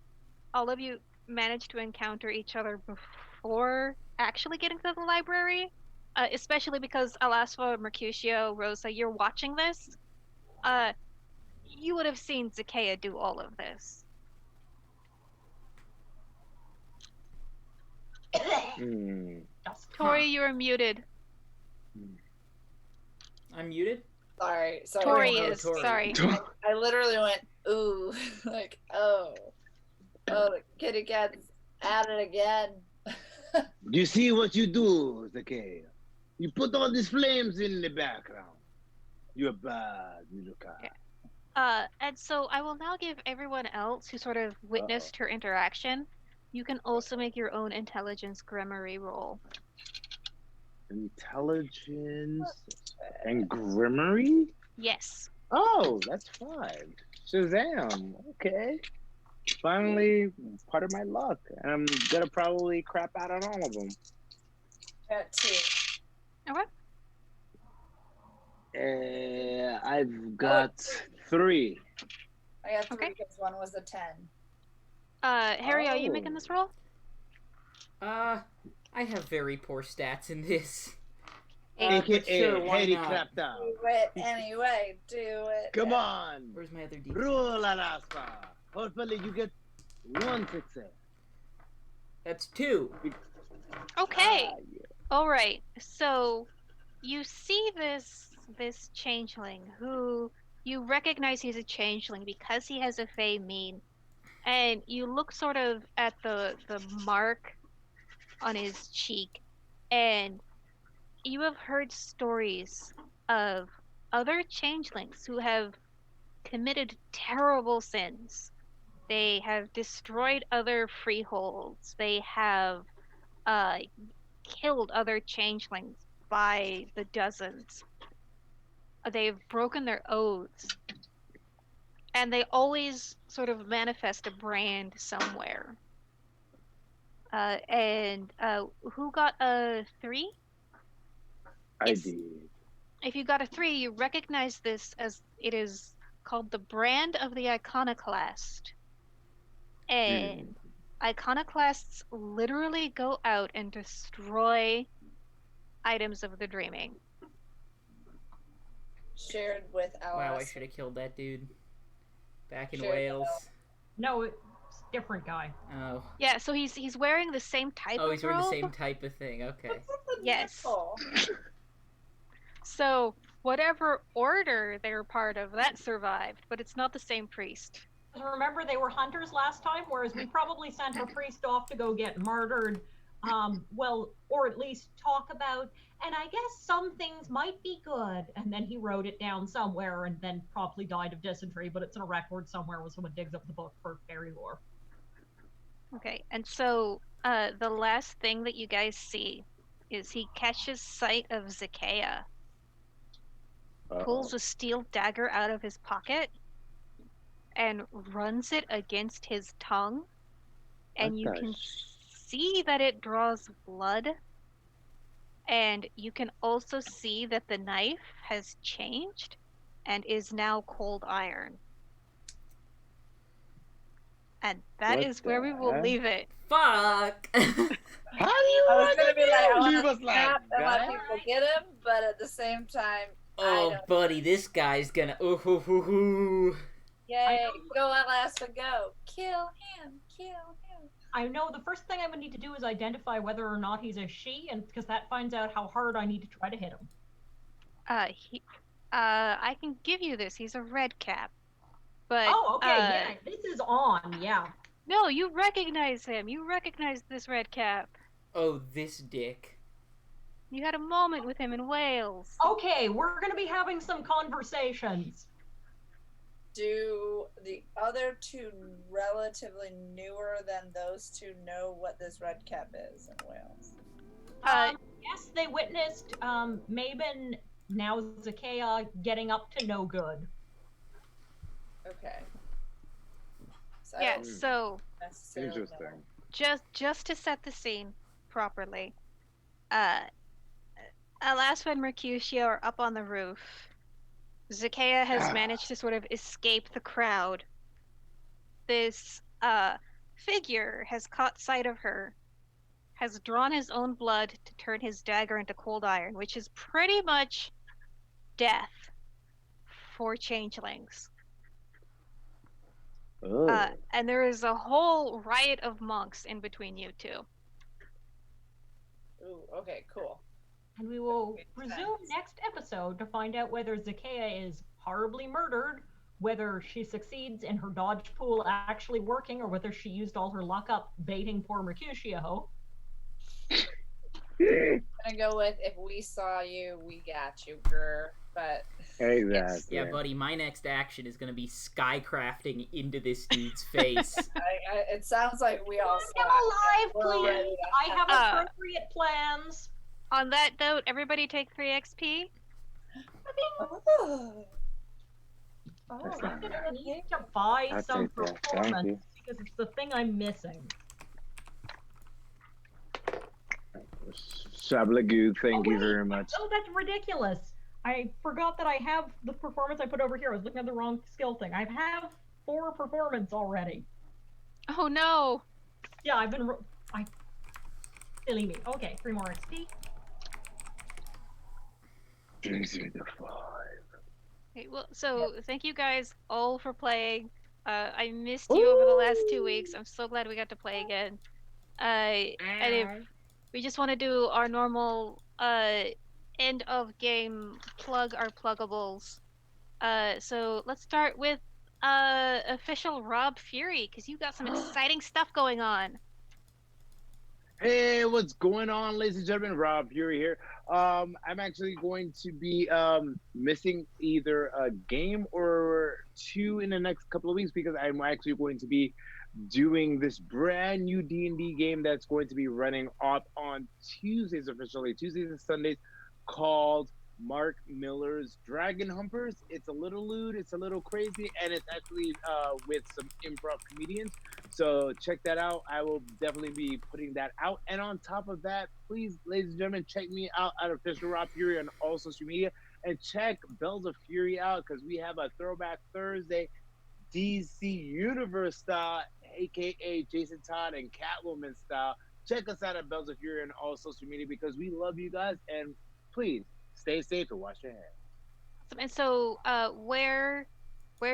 all of you managed to encounter each other before actually getting to the library, especially because Alasfa, Mercutio, Rosa, you're watching this. You would have seen Zakea do all of this. Hmm. Tori, you are muted. I'm muted. Sorry. Tori Oh, is. Tori. Sorry. I literally went, ooh, like, oh, the kitty cat's at it again. You see what you do, Zakea? You put all these flames in the background. You're bad, little cat. And so I will now give everyone else who sort of witnessed her interaction. You can also make your own intelligence gramarye roll. Intelligence and gramarye? Yes. Oh, that's fine. Shazam. Okay. Finally, part of my luck. And I'm gonna probably crap out on all of them. At 2. Okay. I've got 3. I got 3 Okay. because 1 was a 10. Harry, are you making this roll? I have very poor stats in this. AKA sure, why Harry not? crapped out. Do it anyway. Do it. Come on. Where's my other D? Rule Alaska. Hopefully you get one success. That's 2. Okay. Yeah. All right. So you see this changeling who you recognize he's a changeling because he has a fey mane, and you look sort of at the mark on his cheek, and you have heard stories of other changelings who have committed terrible sins. They have destroyed other freeholds. They have uh, killed other changelings by the dozens. They've broken their oaths, and they always sort of manifest a brand somewhere. And who got a 3? I It's, did. if you got a 3, you recognize this as it is called the brand of the Iconoclast. And Iconoclasts literally go out and destroy items of the dreaming. Shared with Alice. Wow, I should have killed that dude. Back in Sure, Wales. No, it's different guy. Oh. Yeah, so he's wearing the same type Oh, of he's wearing the robe. same type of thing. Okay. Yes. Nipple? So whatever order they're part of, that survived, but it's not the same priest. Remember, they were hunters last time, whereas we probably sent a priest off to go get murdered. Well, or at least talk about, and I guess some things might be good. And then he wrote it down somewhere and then probably died of dysentery, but it's in a record somewhere when someone digs up the book for fairy lore. Okay, and so the last thing that you guys see is he catches sight of Zacchaea, pulls a steel dagger out of his pocket, and runs it against his tongue, and you can see that it draws blood, and you can also see that the knife has changed and is now cold iron. And that is where we will leave it. Fuck! How do you I was gonna be like, I leave want us to like snap and let that? people get him, but at the same time, Oh, don't- buddy, this guy's gonna. Ooh, hoo, hoo, hoo. yay, go Alaska, go, kill him, kill him. I know the first thing I'm gonna need to do is identify whether or not he's a she, and because that finds out how hard I need to try to hit him. I can give you this. He's a red cap. But Oh, okay, yeah, this is on, yeah. no, you recognize him. You recognize this red cap. Oh, this dick. You had a moment with him in Wales. Okay, we're gonna be having some conversations. Do the other two relatively newer than those two know what this red cap is in Wales? Yes, they witnessed Mabon, now Zacchaea, getting up to no good. Okay. So Yeah, I don't so necessarily know. Interesting. just to set the scene properly, Alasfa and Mercutio are up on the roof. Zacchaea has managed to sort of escape the crowd. This figure has caught sight of her, has drawn his own blood to turn his dagger into cold iron, which is pretty much death for changelings. Oh. And there is a whole riot of monks in between you two. Ooh, okay, cool. And we will Makes resume sense. next episode to find out whether Zacchaea is horribly murdered, whether she succeeds in her dodge pool actually working, or whether she used all her luck up baiting poor Mercutio. I'm gonna go with if we saw you, we got you, grr. But Exactly. Yeah, buddy, my next action is gonna be skycrafting into this dude's face. it sounds like we all Get saw it. alive, We're ready please! to- I have appropriate plans. On that note, everybody take 3 XP. Oh. That's I'm not gonna bad. need to buy I'll some take that. Thank performance you. because it's the thing I'm missing. Shablagoo, thank Oh, you wait. very much. Oh, that's ridiculous. I forgot that I have the performance I put over here. I was looking at the wrong skill thing. I have 4 performance already. Oh no! Yeah, I've been. Silly me. Okay, 3 more XP. Brings me to 5. Okay, well, so thank you guys all for playing. I missed you over the last 2 weeks. I'm so glad we got to play again. And if we just want to do our normal end of game plug our pluggables. So let's start with official Rob Fury because you got some exciting stuff going on. Hey, what's going on, ladies and gentlemen? Rob Fury here. I'm actually going to be missing either a game or two in the next couple of weeks because I'm actually going to be doing this brand new D&D game that's going to be running up on Tuesdays, officially Tuesdays and Sundays, called Mark Miller's Dragon Humpers. It's a little lewd, it's a little crazy, and it's actually with some improv comedians. So check that out. I will definitely be putting that out. And on top of that, please, ladies and gentlemen, check me out at Official Rob Fury on all social media. And check Bells of Fury out because we have a Throwback Thursday DC Universe style, aka Jason Todd and Catwoman style. Check us out at Bells of Fury on all social media because we love you guys. And please stay safe and wash your hands. Awesome. And so, where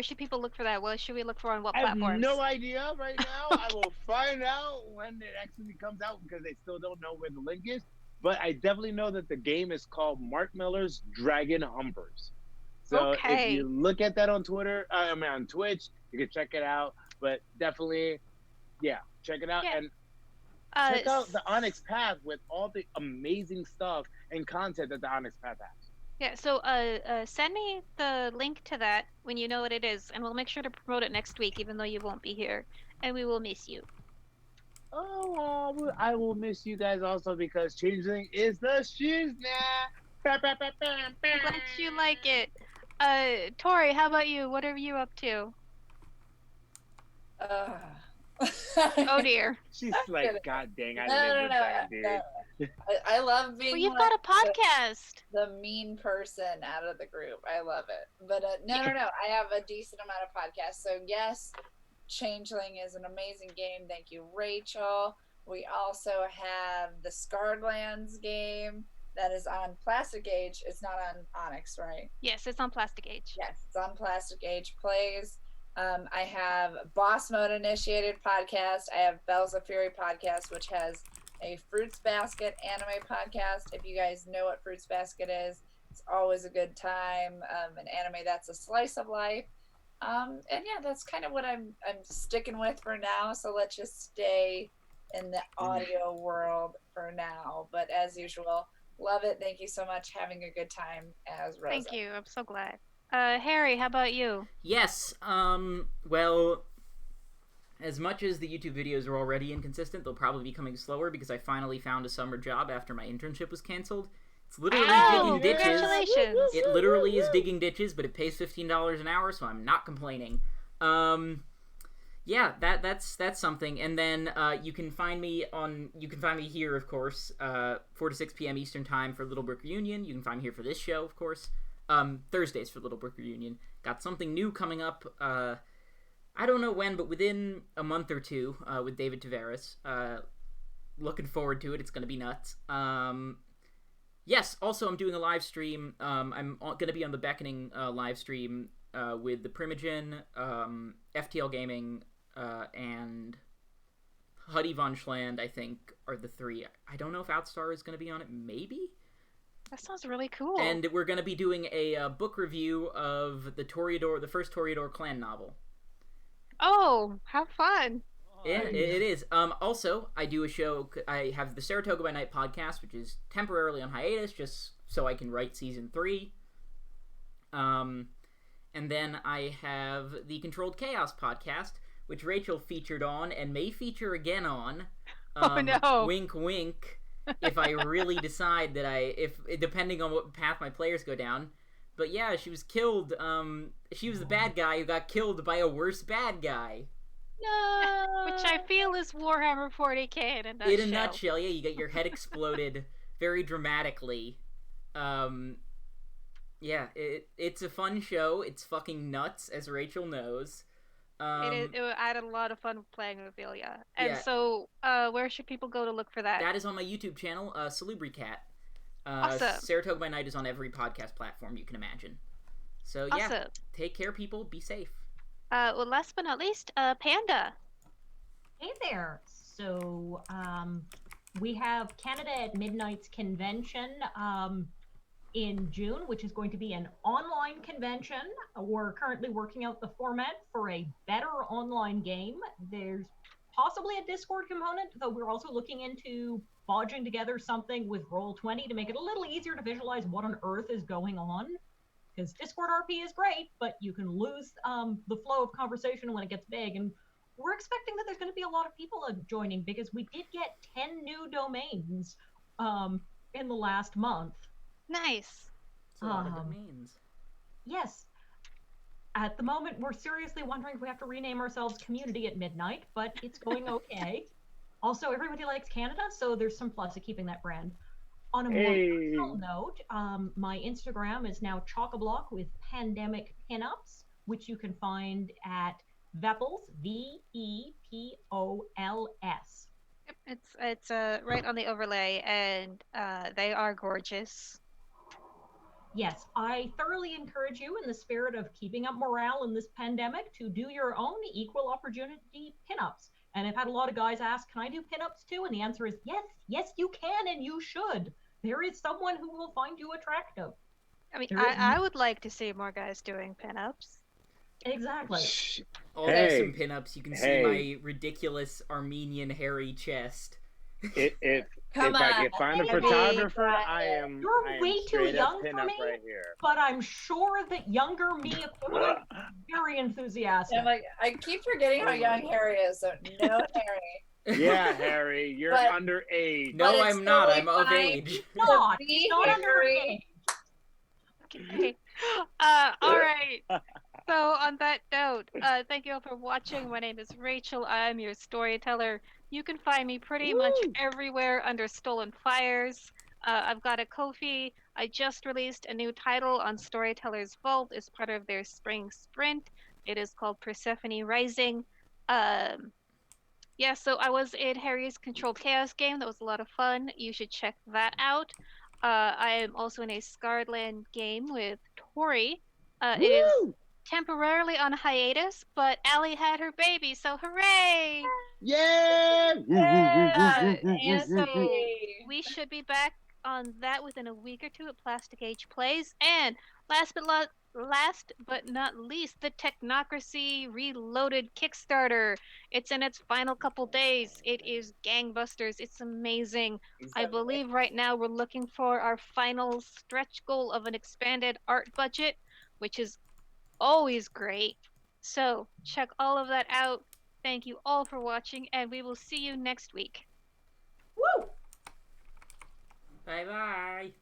should people look for that? What should we look for on what I have platforms? no idea right now. I will find out when it actually comes out because they still don't know where the link is. But I definitely know that the game is called Mark Miller's Dragon Humpers. So if you look at that on Twitter, on Twitch, you can check it out. But definitely, yeah, check it out. And check out the Onyx Path with all the amazing stuff and content that the Onyx Path has. Yeah, so send me the link to that when you know what it is, and we'll make sure to promote it next week, even though you won't be here, and we will miss you. Oh, I will miss you guys also because Changeling is the shoes now. I'm glad you like it. Tori, how about you? What are you up to? Oh dear. She's like, God dang, I live with that, dude. No. I love being. Well, you've got a podcast. The mean person out of the group. I love it. But no. I have a decent amount of podcasts. So yes, Changeling is an amazing game. Thank you, Rachel. We also have the Scarred Lands game that is on Plastic Age. It's not on Onyx, right? Yes, it's on Plastic Age. Yes, it's on Plastic Age Plays. I have Boss Mode Initiated podcast. I have Bells of Fury podcast, which has a Fruits Basket anime podcast. If you guys know what Fruits Basket is, it's always a good time. An anime that's a slice of life. And yeah, that's kind of what I'm sticking with for now. So let's just stay in the audio world for now. But as usual, love it. Thank you so much. Having a good time as Rosa. Thank you. I'm so glad. Harry, how about you? Yes. Well, as much as the YouTube videos are already inconsistent, they'll probably be coming slower because I finally found a summer job after my internship was canceled. It's literally digging ditches. Congratulations. It literally is digging ditches, but it pays $15 an hour, so I'm not complaining. Yeah, that's something. And then you can find me here, of course, 4 to 6 p.m. Eastern Time for Little Brick Reunion. You can find me here for this show, of course. Thursdays for Little Brick Reunion. Got something new coming up. I don't know when, but within a month or two with David Tavares. Looking forward to it. It's going to be nuts. Yes, also I'm doing a live stream. I'm going to be on the Beckoning live stream with the Primogen, FTL Gaming, and Huddy Von Schland, I think, are the three. I don't know if Outstar is going to be on it. Maybe? That sounds really cool. And we're going to be doing a book review of the first Toreador clan novel. Oh, how fun. Yeah, it is. Also, I do a show. I have the Saratoga by Night podcast, which is temporarily on hiatus, just so I can write season 3. And then I have the Controlled Chaos podcast, which Rachel featured on and may feature again on. Oh no! Wink, wink. If I really decide that depending on what path my players go down. But yeah, she was killed. She was the bad guy who got killed by a worse bad guy. No! Which I feel is Warhammer 40k in a nutshell. In a nutshell, yeah, you get your head exploded very dramatically. Yeah, it's a fun show. It's fucking nuts, as Rachel knows. I had a lot of fun playing with Ilya. And so, where should people go to look for that? That is on my YouTube channel, Salubricat. Awesome. Saratoga by Night is on every podcast platform you can imagine. So yeah, awesome. Take care, people. Be safe. Well, last but not least, Panda. Hey there. So, we have Canada at Midnight's convention in June, which is going to be an online convention. We're currently working out the format for a better online game. There's possibly a Discord component, though we're also looking into bodging together something with Roll20 to make it a little easier to visualize what on earth is going on. Because Discord RP is great, but you can lose the flow of conversation when it gets big. And we're expecting that there's going to be a lot of people joining because we did get 10 new domains in the last month. Nice. It's a lot of domains. Yes. At the moment, we're seriously wondering if we have to rename ourselves Community at Midnight, but it's going okay. Also, everybody likes Canada, so there's some plus to keeping that brand. On a more personal note, my Instagram is now chock-a-block with pandemic pinups, which you can find at Veppols, Veppols. Yep, it's right on the overlay, and they are gorgeous. Yes, I thoroughly encourage you, in the spirit of keeping up morale in this pandemic, to do your own equal opportunity pinups. And I've had a lot of guys ask, can I do pinups too? And the answer is yes, you can, and you should. There is someone who will find you attractive. I mean, I would like to see more guys doing pinups. Exactly. I'll have some pinups. You can see my ridiculous Armenian hairy chest. If I'm a photographer, I am. You're way too young for me, right here. but I'm sure that younger me equivalent is very enthusiastic. I'm like, I keep forgetting how young Harry is. So no, Harry. Yeah, Harry, you're underage. No, I'm not. I'm of age. Not underage. Okay. All right. So on that note, thank you all for watching. My name is Rachel. I'm your storyteller. You can find me pretty much everywhere under Stolen Fires. I've got a Ko-fi. I just released a new title on Storyteller's Vault as part of their spring sprint. It is called Persephone Rising. Yeah, so I was in Harry's Controlled Chaos game. That was a lot of fun. You should check that out. I am also in a Scarred Land game with Tori. It is temporarily on hiatus, but Allie had her baby, so hooray! Yeah! And so we should be back on that within a week or two at Plastic Age Plays. And last but not least, the Technocracy Reloaded Kickstarter. It's in its final couple days. It is gangbusters. It's amazing. I believe right now we're looking for our final stretch goal of an expanded art budget, which is always great. So check all of that out. Thank you all for watching, and we will see you next week. Woo! Bye-bye.